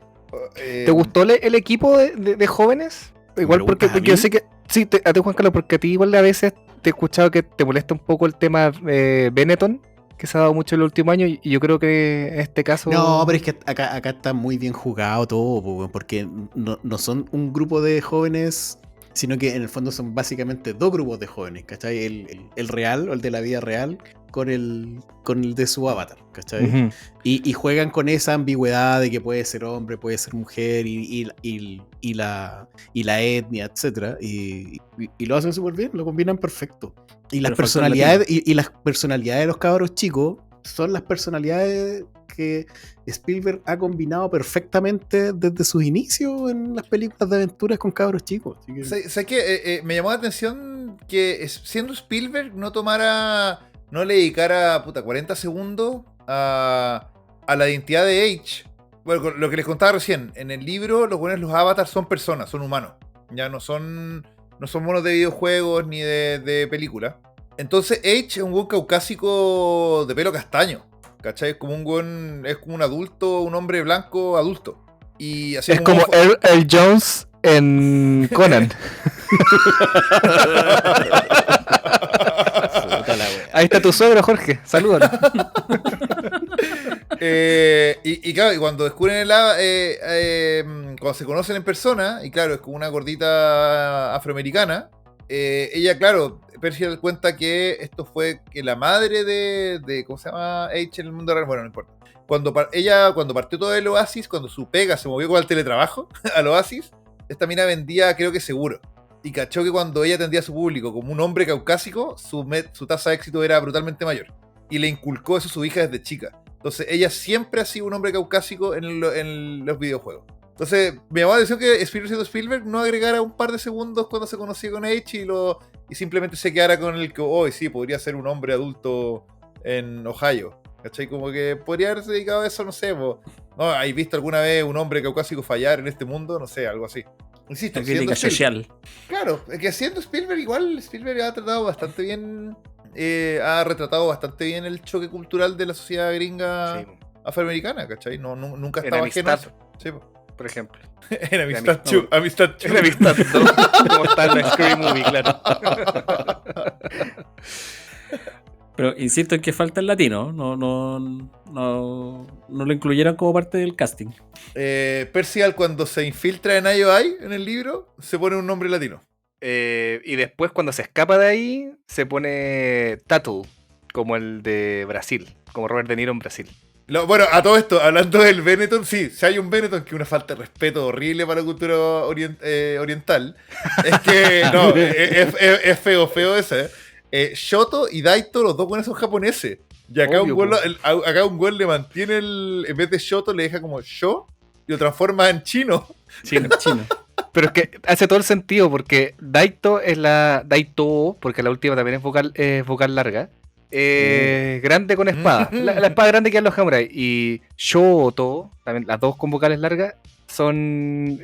Speaker 4: ¿Te gustó el equipo de jóvenes? Igual porque yo sé que... Sí, a ti, Juan Carlos, porque a ti igual a veces te he escuchado que te molesta un poco el tema Benetton, que se ha dado mucho en el último año, y yo creo que en este caso...
Speaker 5: No, pero es que acá está muy bien jugado todo, porque no son un grupo de jóvenes, sino que en el fondo son básicamente dos grupos de jóvenes, ¿cachai? El real, o el de la vida real, con el de su avatar, ¿cachai? Uh-huh. Y juegan con esa ambigüedad de que puede ser hombre, puede ser mujer, y la etnia, etcétera, y lo hacen súper bien, lo combinan perfecto. Y las personalidades de los cabros chicos son las personalidades que Spielberg ha combinado perfectamente desde sus inicios en las películas de aventuras con cabros chicos.
Speaker 3: ¿Sabes qué? Me llamó la atención que siendo Spielberg no le dedicara 40 segundos a la identidad de H. Bueno, lo que les contaba recién, en el libro los avatars son personas, son humanos. Ya no son monos de videojuegos ni de película. Entonces H es un weón caucásico de pelo castaño. ¿Cachai? Es como un adulto, un hombre blanco adulto. Y así
Speaker 4: Es como el Jones en Conan.
Speaker 5: Puta la wea.
Speaker 4: Ahí está tu suegro, Jorge. Salúdalo.
Speaker 3: Y claro, y cuando descubren cuando se conocen en persona, y claro, es como una gordita afroamericana, ella, claro, Percival cuenta que esto fue que la madre de ¿cómo se llama? H en el mundo real, bueno, no importa. Cuando partió todo el Oasis, cuando su pega se movió con el teletrabajo al Oasis, esta mina vendía, creo que seguro. Y cachó que cuando ella atendía a su público como un hombre caucásico, su tasa de éxito era brutalmente mayor. Y le inculcó eso a su hija desde chica. Entonces ella siempre ha sido un hombre caucásico en los videojuegos. Entonces me llamó la atención que Spielberg no agregara un par de segundos cuando se conocía con H y simplemente se quedara con el que hoy sí, podría ser un hombre adulto en Ohio. ¿Cachai? Como que podría haberse dedicado a eso, no sé. ¿No habéis visto alguna vez un hombre caucásico fallar en este mundo? No sé, algo así. Insisto,
Speaker 1: La crítica social.
Speaker 3: Claro, es que siendo Spielberg, igual Spielberg ha tratado bastante bien, ha retratado bastante bien el choque cultural de la sociedad gringa
Speaker 4: Sí,
Speaker 3: afroamericana, ¿cachai? Nunca
Speaker 4: en
Speaker 3: estaba ajeno a
Speaker 4: Amistad,
Speaker 3: eso. Sí, po.
Speaker 4: por ejemplo.
Speaker 3: En Amistad Chu. Amistad Chu.
Speaker 4: En Amistad, ¿no? Como está en la Scream Movie, claro.
Speaker 1: Pero insisto en que falta el latino. No lo incluyeron como parte del casting.
Speaker 3: Percival, cuando se infiltra en IOI, en el libro, se pone un nombre latino.
Speaker 4: Y después, cuando se escapa de ahí, se pone Tattoo, como el de Brasil, como Robert De Niro en Brasil.
Speaker 3: Bueno, a todo esto, hablando del Benetton, sí, si hay un Benetton que es una falta de respeto horrible para la cultura oriental, es que, no, es feo ese. Shoto y Daito, los dos buenos son japoneses. Y acá
Speaker 4: Obvio,
Speaker 3: un güey le mantiene en vez de Shoto, le deja como Sho y lo transforma en chino.
Speaker 4: Chino. Pero es que hace todo el sentido, porque Daito es la Daito, porque la última también es vocal larga. Grande con espada. La espada grande que dan los samuráis. Y Shoto, también las dos con vocales largas, son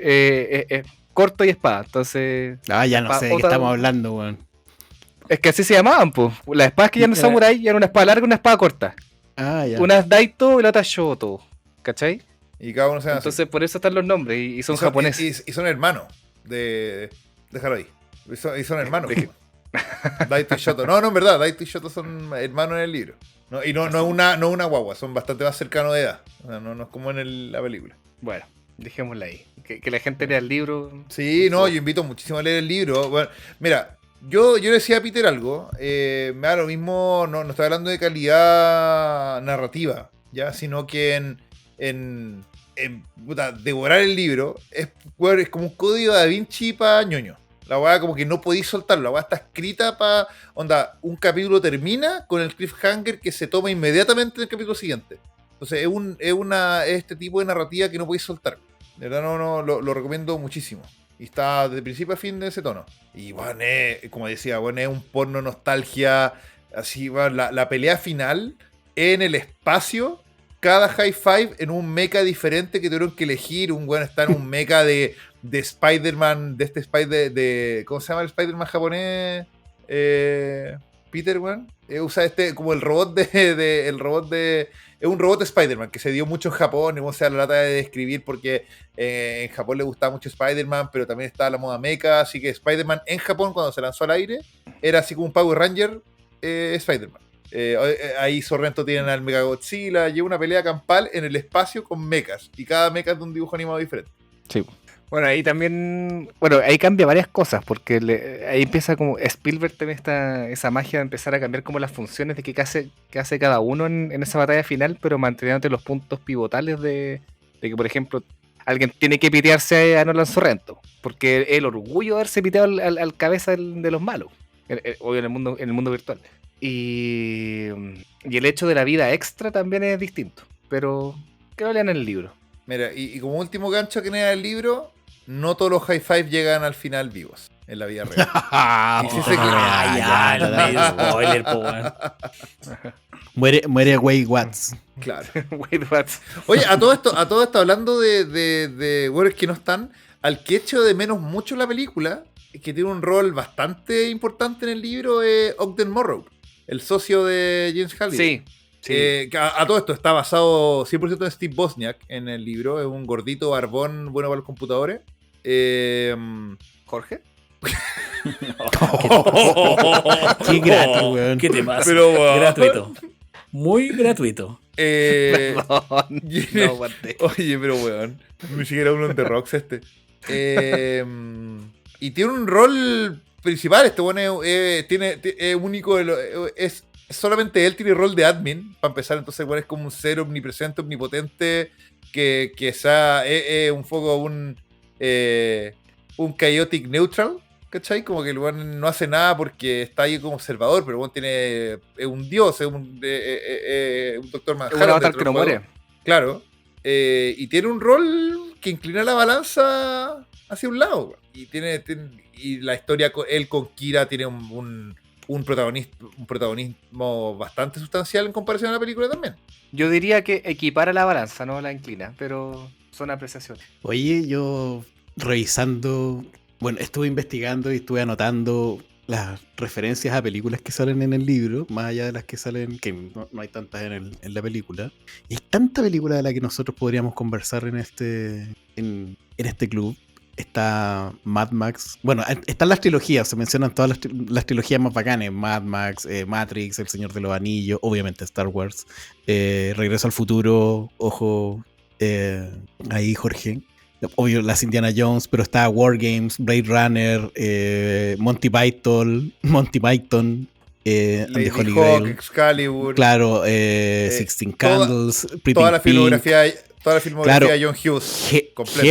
Speaker 4: corto y espada. Entonces,
Speaker 5: Ya no sé de qué estamos hablando, weón.
Speaker 4: es que así se llamaban, pues. Las espadas que ya no son samurai ya eran una espada larga y una espada corta.
Speaker 5: Ya.
Speaker 4: Una es Daito y la otra es Shoto. ¿Cachai?
Speaker 3: Y cada uno se llama
Speaker 4: Entonces por eso están los nombres y son japoneses.
Speaker 3: Y son hermanos déjalo ahí. Y son hermanos. Daito y Shoto. No, en verdad, Daito y Shoto son hermanos en el libro. No, y no es una guagua, son bastante más cercanos de edad. O sea, no es como en la película.
Speaker 4: Bueno, dejémosla ahí. Que la gente lea el libro.
Speaker 3: Sí, no, yo invito muchísimo a leer el libro. Bueno, mira, yo le decía a Peter algo. Me da lo mismo, no estoy hablando de calidad narrativa, ya, sino que puta, devorar el libro es como un código de Da Vinci para ñoño. La weá como que no podéis soltarlo. La weá está escrita para... Onda, un capítulo termina con el cliffhanger que se toma inmediatamente en el capítulo siguiente. Entonces es este tipo de narrativa que no podéis soltar. De verdad lo recomiendo muchísimo. Y está de principio a fin de ese tono. Y bueno, como decía, bueno, es un porno nostalgia. Así, bueno, la pelea final en el espacio. Cada high five en un mecha diferente que tuvieron que elegir. Un weón está en un mecha de Spider-Man, de este Spider ¿cómo se llama el Spider-Man japonés? Peter, weón. Usa como el robot es un robot de Spider-Man que se dio mucho en Japón. O sea, la lata de describir porque en Japón le gustaba mucho Spider-Man, pero también estaba la moda mecha. Así que Spider-Man en Japón, cuando se lanzó al aire, era así como un Power Ranger Spider-Man. Ahí Sorrento tienen al Mechagodzilla. Lleva una pelea campal en el espacio con mechas. Y cada mecha es de un dibujo animado diferente.
Speaker 4: Sí. Bueno, ahí también... Bueno, ahí cambia varias cosas, porque ahí empieza como... Spielberg también está esa magia de empezar a cambiar como las funciones de qué hace cada uno en esa batalla final, pero manteniéndote los puntos pivotales de que, por ejemplo, alguien tiene que pitearse a Nolan Sorrento, porque el orgullo de haberse piteado al cabeza de los malos, obvio en el mundo virtual. Y el hecho de la vida extra también es distinto, pero que lo lean en el libro.
Speaker 3: Mira, y como último gancho que en el libro, no todos los high five llegan al final vivos en la vida real. Y si se
Speaker 1: spoiler, po, weón.
Speaker 5: Muere Wade Watts.
Speaker 3: Claro.
Speaker 4: Wade Watts.
Speaker 3: Oye, a todo esto hablando de güeyes que no están, al que echo de menos mucho la película, que tiene un rol bastante importante en el libro es Ogden Morrow, el socio de James Halliday.
Speaker 4: Sí.
Speaker 3: Que a todo esto está basado 100% en Steve Wozniak en el libro. Es un gordito barbón bueno para los computadores.
Speaker 4: Jorge.
Speaker 5: Qué grato, weón.
Speaker 1: ¿Qué te pasa?
Speaker 3: Pero, weón.
Speaker 1: Gratuito. Muy gratuito.
Speaker 4: Perdón.
Speaker 3: y-
Speaker 4: No aguanté.
Speaker 3: Oye, pero weón, ni siquiera uno de Rocks este. Y tiene un rol principal. Este bueno es único. Es solamente él tiene rol de admin. Para empezar, entonces bueno, es como un ser omnipresente, omnipotente. Que sea un poco un chaotic neutral. ¿Cachai? Como que el weón no hace nada porque está ahí como observador, pero el weón es un dios, es un doctor
Speaker 4: Es
Speaker 3: Manhattan.
Speaker 4: un avatar
Speaker 3: dentro
Speaker 4: que no
Speaker 3: del juego.
Speaker 4: muere.
Speaker 3: Claro. Y tiene un rol que inclina la balanza hacia un lado. Y la historia, él con Kira tiene un protagonismo bastante sustancial en comparación a la película también.
Speaker 4: Yo diría que equipara la balanza, no la inclina, pero son apreciaciones.
Speaker 5: Oye, yo revisando, bueno, estuve investigando y estuve anotando las referencias a películas que salen en el libro, más allá de las que salen, que no hay tantas en la película. Y hay tanta película de la que nosotros podríamos conversar en este club. Está Mad Max. Bueno, están las trilogías, se mencionan todas las trilogías más bacanas. Mad Max, Matrix, El Señor de los Anillos, obviamente Star Wars, Regreso al Futuro, ojo, ahí Jorge. Obvio, las Indiana Jones, pero está War Games, Blade Runner, Monty Python, and the
Speaker 3: Lady
Speaker 5: Holy
Speaker 3: Hawk,
Speaker 5: Grail.
Speaker 3: Excalibur,
Speaker 5: Claro, Sixteen Candles, Pretty
Speaker 3: toda la
Speaker 5: Pink,
Speaker 3: filmografía
Speaker 5: Claro,
Speaker 3: de John Hughes. completa.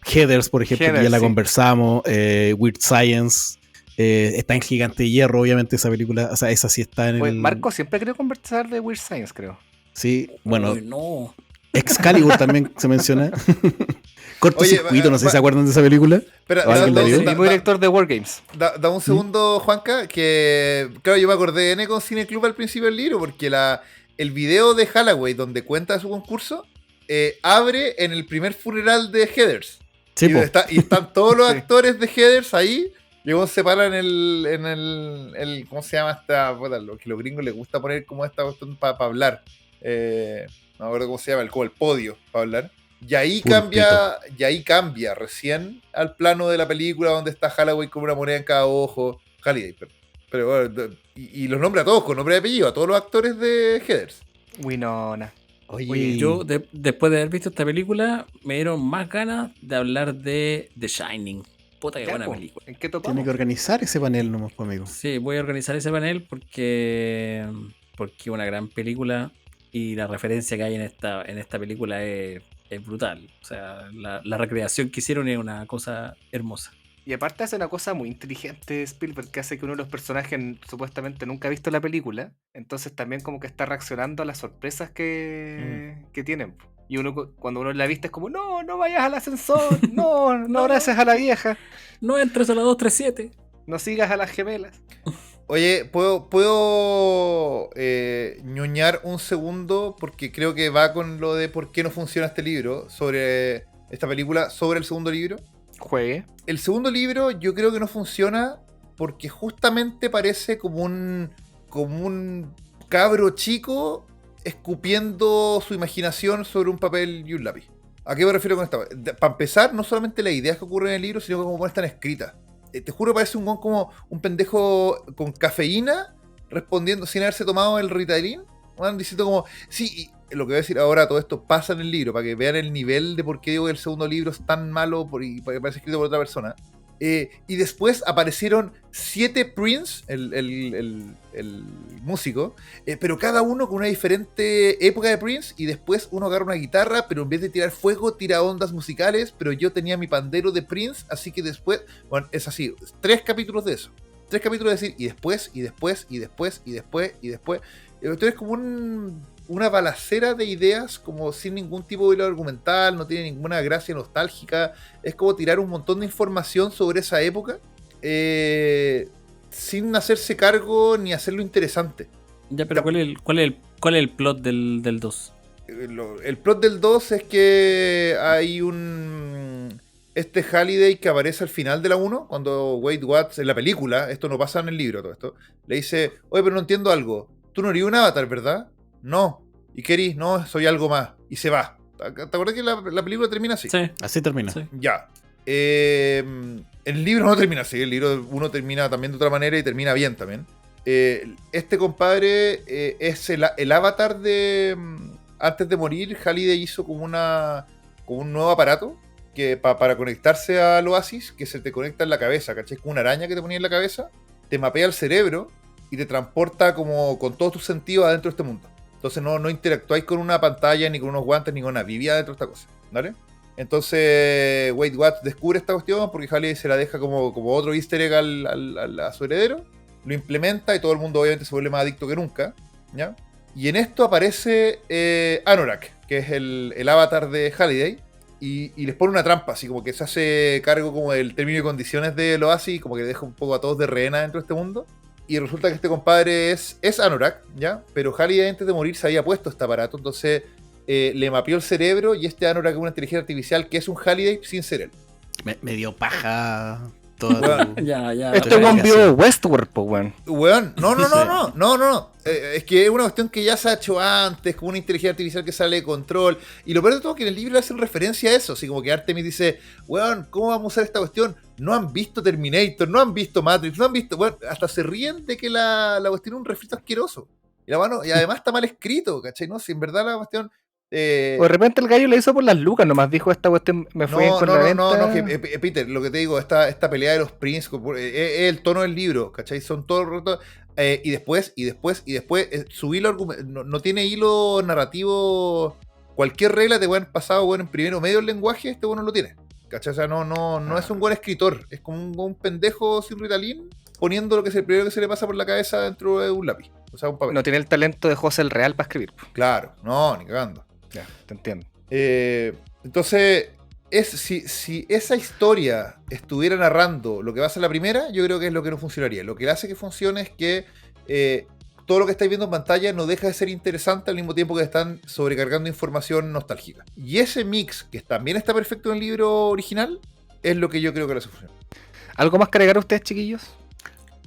Speaker 5: Heathers, por ejemplo, que ya
Speaker 4: Heathers,
Speaker 5: la
Speaker 4: sí.
Speaker 5: conversamos, Weird Science, está en Gigante de Hierro, obviamente esa película, o sea, esa sí está en
Speaker 4: Oye,
Speaker 5: el...
Speaker 4: Marco siempre quería conversar de Weird Science, creo.
Speaker 5: Sí, bueno,
Speaker 1: Uy, no.
Speaker 5: Excalibur también se menciona. Cortocircuito,
Speaker 3: Oye,
Speaker 5: no sé si se acuerdan de esa película.
Speaker 3: Espera,
Speaker 5: ¿O alguien la
Speaker 3: da-
Speaker 5: vio?
Speaker 3: da-
Speaker 4: Mismo director de Wargames.
Speaker 3: Da un segundo, Juanca, que claro, yo me acordé de N con Cine Club al principio del libro, porque el video de Holloway donde cuenta su concurso abre en el primer funeral de Heathers.
Speaker 5: Sí, po.
Speaker 3: Y están todos los
Speaker 4: Sí.
Speaker 3: actores de Heathers ahí. Y luego se paran en el ¿cómo se llama esta? Puta, lo que los gringos les gusta poner como esta cuestión para hablar. No me acuerdo cómo se llama, como el podio para hablar. Y ahí cambia recién al plano de la película donde está Holloway con una moneda en cada ojo. Halliday, pero bueno, y los nombra a todos con nombre y apellido, a todos los actores de Heathers.
Speaker 4: Winona.
Speaker 1: Oye, yo después de haber visto esta película, me dieron más ganas de hablar de The Shining. Puta que
Speaker 4: Ya,
Speaker 1: buena
Speaker 4: po,
Speaker 1: película.
Speaker 4: ¿En qué
Speaker 5: Tiene
Speaker 4: topamos?
Speaker 5: que organizar ese panel nomás, pues, amigo.
Speaker 1: Sí, voy a organizar ese panel porque es una gran película y la referencia que hay en esta película es brutal. O sea, la recreación que hicieron es una cosa hermosa.
Speaker 4: Y aparte hace una cosa muy inteligente Spielberg, que hace que uno de los personajes supuestamente nunca ha visto la película, entonces también como que está reaccionando a las sorpresas que tienen. Y cuando uno la viste es como, no, no vayas al ascensor, no, no abraces a la vieja,
Speaker 1: No entres a la 237.
Speaker 4: no sigas a las gemelas.
Speaker 3: Oye, ¿puedo ñoñar un segundo? Porque creo que va con lo de por qué no funciona este libro, sobre esta película, sobre el segundo libro.
Speaker 4: Juegue.
Speaker 3: El segundo libro yo creo que no funciona porque justamente parece como un cabro chico escupiendo su imaginación sobre un papel y un lápiz. ¿A qué me refiero con esto? Para empezar, no solamente las ideas que ocurren en el libro, sino cómo están escritas. Te juro, parece un como un pendejo con cafeína respondiendo sin haberse tomado el Ritalin. Diciendo como, sí, y lo que voy a decir ahora, todo esto pasa en el libro, para que vean el nivel de por qué digo que el segundo libro es tan malo y porque parece escrito por otra persona. Y después aparecieron 7 Prince, el músico, pero cada uno con una diferente época de Prince, y después uno agarra una guitarra, pero en vez de tirar fuego, tira ondas musicales, pero yo tenía mi pandero de Prince, así que después, bueno, es así, 3 capítulos de eso. 3 capítulos de decir, y después. Esto es como una balacera de ideas, como sin ningún tipo de hilo argumental, no tiene ninguna gracia nostálgica. Es como tirar un montón de información sobre esa época sin hacerse cargo ni hacerlo interesante.
Speaker 1: Ya, pero ¿cuál es el plot del 2?
Speaker 3: El plot del 2 es que hay este Halliday que aparece al final de la 1, cuando Wade Watts en la película, esto no pasa en el libro, todo esto, le dice, oye, pero no entiendo algo, tú no eres un avatar, ¿verdad? No. ¿Y qué eres? No, soy algo más. Y se va. ¿Te acuerdas que la película termina así?
Speaker 1: Sí.
Speaker 5: Así termina.
Speaker 1: Sí.
Speaker 3: Ya. El libro no termina así, el libro uno termina también de otra manera y termina bien también. Este compadre es el avatar de... Antes de morir, Halliday hizo como un nuevo aparato que para conectarse al Oasis, que se te conecta en la cabeza, ¿cachai? Como una araña que te ponía en la cabeza, te mapea el cerebro y te transporta como con todos tus sentidos adentro de este mundo. Entonces no interactuáis con una pantalla, ni con unos guantes, ni con una vivía dentro de esta cosa, ¿vale? Entonces Wade Watts descubre esta cuestión porque Halliday se la deja como otro easter egg a su heredero, lo implementa y todo el mundo obviamente se vuelve más adicto que nunca, ¿ya? Y en esto aparece Anorak, que es el avatar de Halliday, y les pone una trampa, así como que se hace cargo como del término y condiciones del Oasis, como que deja un poco a todos de rehena dentro de este mundo. Y resulta que este compadre es Anorak, ¿ya? Pero Halliday antes de morir se había puesto este aparato, entonces le mapeó el cerebro y este Anorak es una inteligencia artificial que es un Halliday sin ser él.
Speaker 5: Me dio paja toda
Speaker 3: Bueno,
Speaker 1: Ya.
Speaker 4: Este weón vio Westworld, po, weón.
Speaker 3: Weón, no. Es que es una cuestión que ya se ha hecho antes, como una inteligencia artificial que sale de control. Y lo peor de todo es que en el libro le hacen referencia a eso. Así como que Artemis dice, weón, ¿cómo vamos a usar esta cuestión? No han visto Terminator, no han visto Matrix, no han visto... Weón, hasta se ríen de que la cuestión es un refrito asqueroso. Y además está mal escrito, ¿cachai? No, si en verdad la cuestión...
Speaker 4: O de repente el gallo le hizo por las lucas, nomás dijo esta cuestión me fue bien con la venta.
Speaker 3: Que, Peter, lo que te digo, esta pelea de los Prince, es el tono del libro, ¿cachai? Son todos rotos. Y después, su hilo no tiene hilo narrativo. Cualquier regla te pueden pasado, bueno, en primero medio el lenguaje, este bueno no lo tiene. ¿Cachai? O sea, no es un buen escritor, es como un pendejo sin Ritalin poniendo lo que es el primero que se le pasa por la cabeza dentro de un lápiz. O sea, un papel.
Speaker 4: No tiene el talento de José el Real para escribir.
Speaker 3: Claro, no, ni cagando.
Speaker 4: Ya, te entiendo.
Speaker 3: Entonces, si esa historia estuviera narrando lo que va a ser la primera, yo creo que es lo que no funcionaría. Lo que hace que funcione es que todo lo que estáis viendo en pantalla no deja de ser interesante al mismo tiempo que están sobrecargando información nostálgica. Y ese mix, que también está perfecto en el libro original, es lo que yo creo que lo hace funcionar.
Speaker 4: ¿Algo más que agregar a ustedes, chiquillos?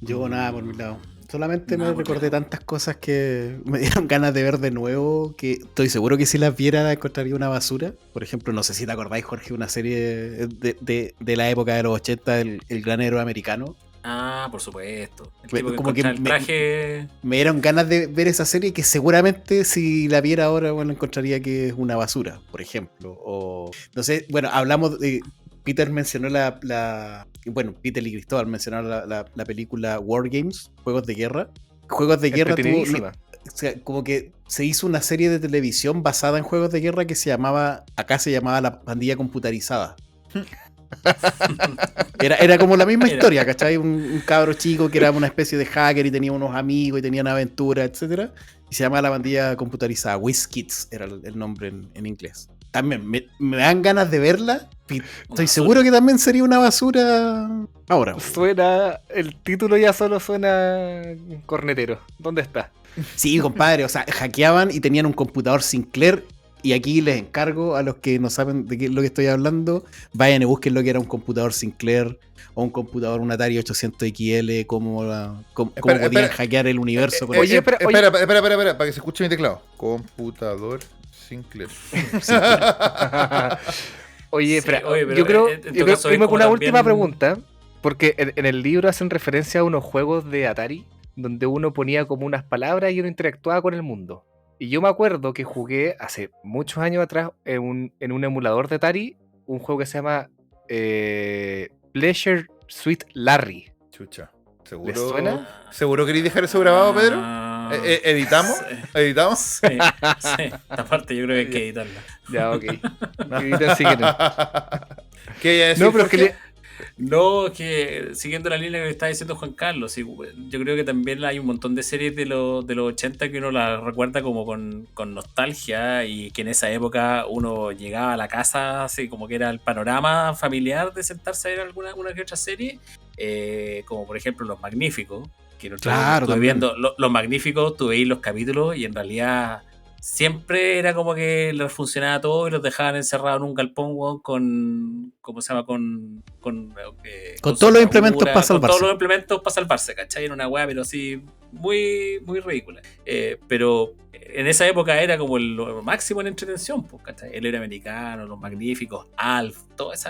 Speaker 5: Yo nada por mi lado. Solamente me recordé tantas cosas que me dieron ganas de ver de nuevo, que estoy seguro que si las viera encontraría una basura. Por ejemplo, no sé si te acordáis, Jorge, una serie de la época de los 80, el Gran Héroe Americano.
Speaker 1: Ah, por supuesto. El
Speaker 5: Bueno,
Speaker 1: tipo que
Speaker 5: como que
Speaker 1: encuentra el traje...
Speaker 5: Me dieron ganas de ver esa serie que seguramente si la viera ahora, bueno, encontraría que es una basura, por ejemplo. O no sé, bueno, hablamos de... Peter mencionó bueno, Peter y Cristóbal mencionaron la película War Games, Juegos de Guerra. Juegos de Guerra tuvo, o sea, como que se hizo una serie de televisión basada en Juegos de Guerra que acá se llamaba La Pandilla Computarizada. Era como la misma historia, ¿cachai? Un cabro chico que era una especie de hacker y tenía unos amigos y tenían aventuras, etcétera. Y se llamaba La Pandilla Computarizada. WizKids era el nombre en inglés. También me dan ganas de verla. Estoy seguro que también sería una basura ahora.
Speaker 4: El título ya solo suena cornetero. ¿Dónde está?
Speaker 5: Sí, compadre, o sea, hackeaban y tenían un computador Sinclair. Y aquí les encargo a los que no saben de qué es lo que estoy hablando, vayan y busquen lo que era un computador Sinclair o un computador, un Atari 800 XL, cómo podían hackear el universo.
Speaker 3: Espera, para que se escuche mi teclado. Computador Sinclair.
Speaker 4: Oye,
Speaker 1: Sí,
Speaker 4: espera,
Speaker 1: pero
Speaker 4: yo creo
Speaker 1: en tu
Speaker 4: que
Speaker 1: caso es
Speaker 4: irme con
Speaker 1: como
Speaker 4: una
Speaker 1: también-
Speaker 4: última pregunta, porque en el libro hacen referencia a unos juegos de Atari, donde uno ponía como unas palabras y uno interactuaba con el mundo. Y yo me acuerdo que jugué hace muchos años atrás en un emulador de Atari, un juego que se llama Pleasure Suite Larry.
Speaker 3: Chucha.
Speaker 4: ¿Les suena?
Speaker 3: ¿Seguro queréis dejar eso grabado, Pedro?
Speaker 1: Ah,
Speaker 3: ¿Editamos?
Speaker 1: sí.
Speaker 3: ¿Editamos?
Speaker 1: Sí. Esta parte yo creo que hay que editarla.
Speaker 4: Ya, ok. Ahorita sí quieren.
Speaker 3: ¿Qué iba a decir,
Speaker 4: No, pero es que
Speaker 3: Jorge?
Speaker 1: No, que siguiendo la línea que está diciendo Juan Carlos, sí, yo creo que también hay un montón de series de los 80 que uno las recuerda como con nostalgia y que en esa época uno llegaba a la casa, así como que era el panorama familiar de sentarse a ver una que otra serie, como por ejemplo Los Magníficos, que
Speaker 5: Claro,
Speaker 1: estuve
Speaker 5: también.
Speaker 1: viendo Los Magníficos, tú veis los capítulos y en realidad siempre era como que les funcionaba todo y los dejaban encerrados en un galpón, weón, con, ¿cómo se llama?
Speaker 5: Con todos los implementos para
Speaker 1: con todos
Speaker 5: salvarse.
Speaker 1: los implementos para salvarse, ¿cachai? Era una weá, pero así, muy, muy ridícula. Pero en esa época era como lo máximo en entretención, pues, ¿cachai? El héroe americano, Los Magníficos, Alf, todas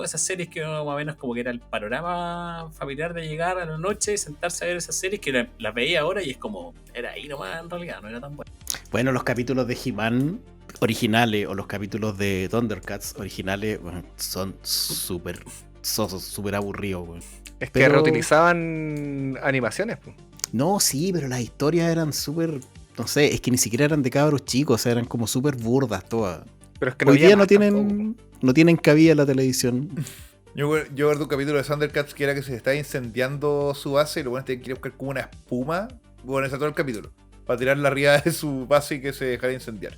Speaker 1: esas series que más o menos como que era el panorama familiar de llegar a la noche y sentarse a ver esas series que las veía ahora y es como, era ahí nomás en realidad, no era tan bueno.
Speaker 5: Bueno, los capítulos de He-Man originales o los capítulos de Thundercats originales, bueno, son súper sosos, súper aburridos, weón.
Speaker 4: Es que
Speaker 5: Pero-
Speaker 4: reutilizaban animaciones, pues.
Speaker 5: No, sí, pero las historias eran súper, no sé, es que ni siquiera eran de cabros chicos, o sea, eran como súper burdas todas.
Speaker 4: Pero es que no
Speaker 5: Hoy
Speaker 4: había
Speaker 5: día no
Speaker 4: más tampoco,
Speaker 5: tienen cabida en la televisión.
Speaker 3: Yo recuerdo un capítulo de Thundercats que era que se estaba incendiando su base y lo bueno es que quería buscar como una espuma. Bueno, ese todo el capítulo. Para tirarla arriba de su base y que se dejara incendiar.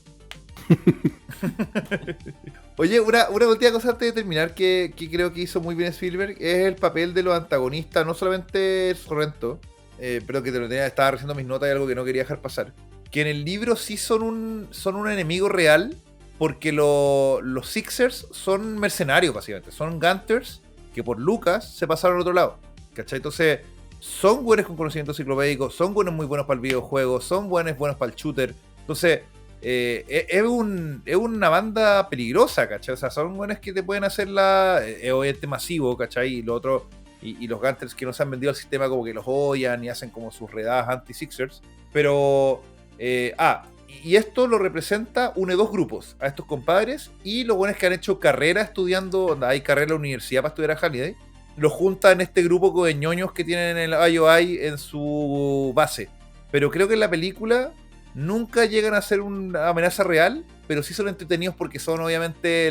Speaker 3: Oye, una última cosa antes de terminar que creo que hizo muy bien Spielberg es el papel de los antagonistas, no solamente Sorrento, pero que estaba recibiendo mis notas y algo que no quería dejar pasar. Que en el libro sí son un enemigo real, porque los Sixers son mercenarios, básicamente. Son Gunters que por Lucas se pasaron al otro lado. ¿Cachai? Entonces, son buenos con conocimiento enciclopédico, son buenos muy buenos para el videojuego, son buenos para el shooter. Entonces, es una banda peligrosa, ¿cachai? O sea, son buenos que te pueden hacer obviamente masivo, ¿cachai? Y lo otro, y los Gunters que no se han vendido al sistema como que los odian y hacen como sus redadas anti-Sixers. Pero, y esto lo representa, une dos grupos, a estos compadres, y los buenos que han hecho carrera estudiando, hay carrera en la universidad para estudiar a Halliday, los junta en este grupo de ñoños que tienen el IOI en su base. Pero creo que en la película nunca llegan a ser una amenaza real, pero sí son entretenidos porque son obviamente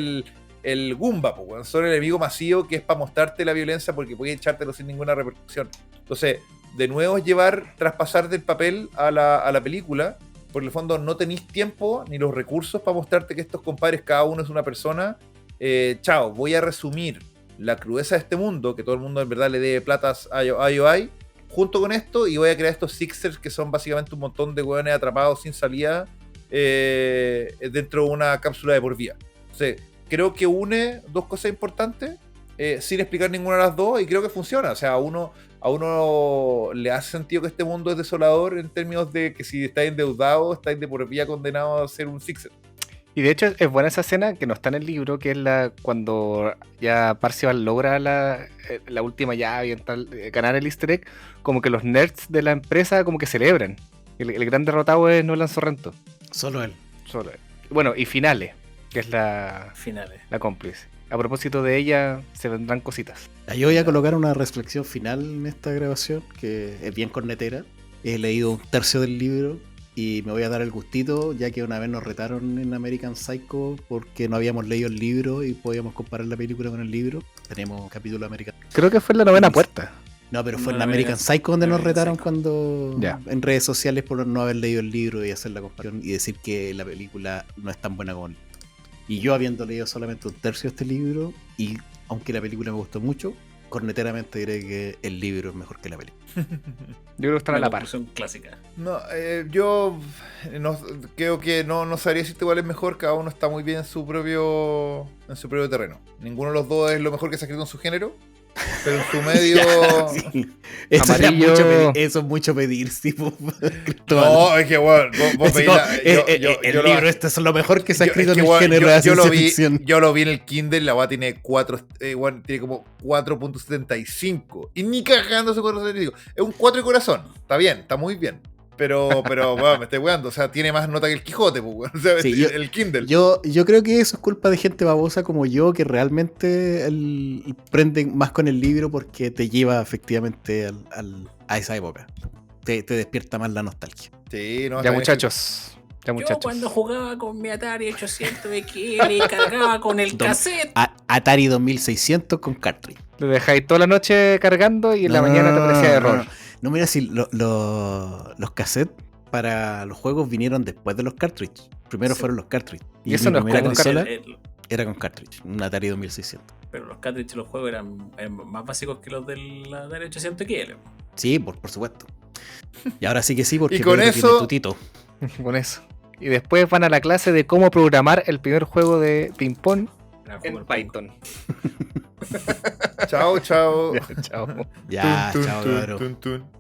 Speaker 3: el Goomba, son el enemigo masivo que es para mostrarte la violencia porque puede echártelo sin ninguna repercusión. Entonces, de nuevo es traspasar del papel a la película, porque en el fondo no tenéis tiempo ni los recursos para mostrarte que estos compadres, cada uno es una persona. Chao, voy a resumir la crudeza de este mundo, que todo el mundo en verdad le dé platas a IOI, junto con esto, y voy a crear estos Sixers que son básicamente un montón de hueones atrapados sin salida dentro de una cápsula de por vida. Entonces, creo que une dos cosas importantes sin explicar ninguna de las dos, y creo que funciona. O sea, a uno le hace sentido que este mundo es desolador en términos de que si estáis endeudados, estáis de por vida condenados a ser un Sixer.
Speaker 4: Y de hecho es buena esa escena que no está en el libro, que es cuando ya Parzival logra la última llave y ganar el easter egg, como que los nerds de la empresa como que celebran. El gran derrotado es Nolan Sorrento.
Speaker 5: Solo él.
Speaker 4: Solo él. Bueno, y Finale, que es la cómplice. A propósito de ella, se vendrán cositas.
Speaker 5: Yo voy a colocar una reflexión final en esta grabación, que es bien cornetera. He leído un tercio del libro y me voy a dar el gustito, ya que una vez nos retaron en American Psycho porque no habíamos leído el libro y podíamos comparar la película con el libro. Tenemos un capítulo de American.
Speaker 4: Creo que fue en la novena puerta.
Speaker 5: No, pero fue
Speaker 1: No,
Speaker 5: en American Psycho donde nos retaron
Speaker 1: Psycho.
Speaker 5: cuando
Speaker 4: Ya.
Speaker 5: en redes sociales por no haber leído el libro y hacer la comparación y decir que la película no es tan buena como el libro. Y yo habiendo leído solamente un tercio de este libro, y aunque la película me gustó mucho, corneteramente diré que el libro es mejor que la película.
Speaker 4: Yo creo que están a la par.
Speaker 1: Clásica.
Speaker 3: No, yo creo que no sabría decirte cuál es mejor. Cada uno está muy bien en su propio terreno. Ninguno de los dos es lo mejor que se ha escrito en su género, pero en su medio...
Speaker 5: Sí. Eso,
Speaker 4: Amarillo.
Speaker 5: eso es mucho pedir, sí, po, Cristóbal.
Speaker 3: No, es que bueno, vos
Speaker 5: Así
Speaker 3: veis
Speaker 5: como,
Speaker 3: yo
Speaker 5: el
Speaker 3: lo-
Speaker 5: libro este es lo mejor que se ha
Speaker 3: yo-
Speaker 5: escrito
Speaker 3: es que,
Speaker 5: en el
Speaker 3: bueno,
Speaker 5: género de la
Speaker 3: yo lo
Speaker 5: ciencia
Speaker 3: vi,
Speaker 5: ficción.
Speaker 3: yo lo vi en el Kindle, la weá tiene 4, tiene como 4.75. Y ni cagando ese 4.75. Es un 4 de corazón. Está bien, está muy bien. Pero bueno, me estoy weando. O sea, tiene más nota que el Quijote, pues, weón. O sea,
Speaker 5: Sí,
Speaker 3: el Kindle.
Speaker 5: Yo creo que eso es culpa de gente babosa como yo, que realmente prende más con el libro porque te lleva efectivamente a esa época. Te despierta más la nostalgia.
Speaker 3: Sí, no,
Speaker 4: Ya
Speaker 3: está bien.
Speaker 4: muchachos. Ya
Speaker 1: Yo
Speaker 4: muchachos.
Speaker 1: cuando jugaba con mi Atari 800 XL y cargaba con el cassette.
Speaker 5: Atari 2600 con cartridge.
Speaker 4: Lo dejáis toda la noche cargando y en la
Speaker 5: No,
Speaker 4: mañana te aparecía error.
Speaker 5: No, mira, si los cassettes para los juegos vinieron después de los cartridge. Primero
Speaker 1: Sí.
Speaker 5: fueron los cartridge.
Speaker 4: Y eso
Speaker 5: mi
Speaker 4: no es
Speaker 5: primera
Speaker 4: como
Speaker 5: consola
Speaker 1: El-
Speaker 5: era con cartridge, un Atari 2600.
Speaker 1: pero los cartridges de los juegos eran más básicos que los del Atari 800 XL.
Speaker 5: Sí, por supuesto. Y ahora sí que sí, porque
Speaker 3: Y con
Speaker 5: creo que
Speaker 3: eso-
Speaker 5: tiene tutito.
Speaker 4: Con eso. Y después van a la clase de cómo programar el primer juego de ping-pong en Python.
Speaker 3: Chao, chao.
Speaker 4: Chao.
Speaker 5: Ya,
Speaker 3: Tun, tun,
Speaker 5: chao,
Speaker 3: tun,
Speaker 5: cabrón.
Speaker 3: tun, tun.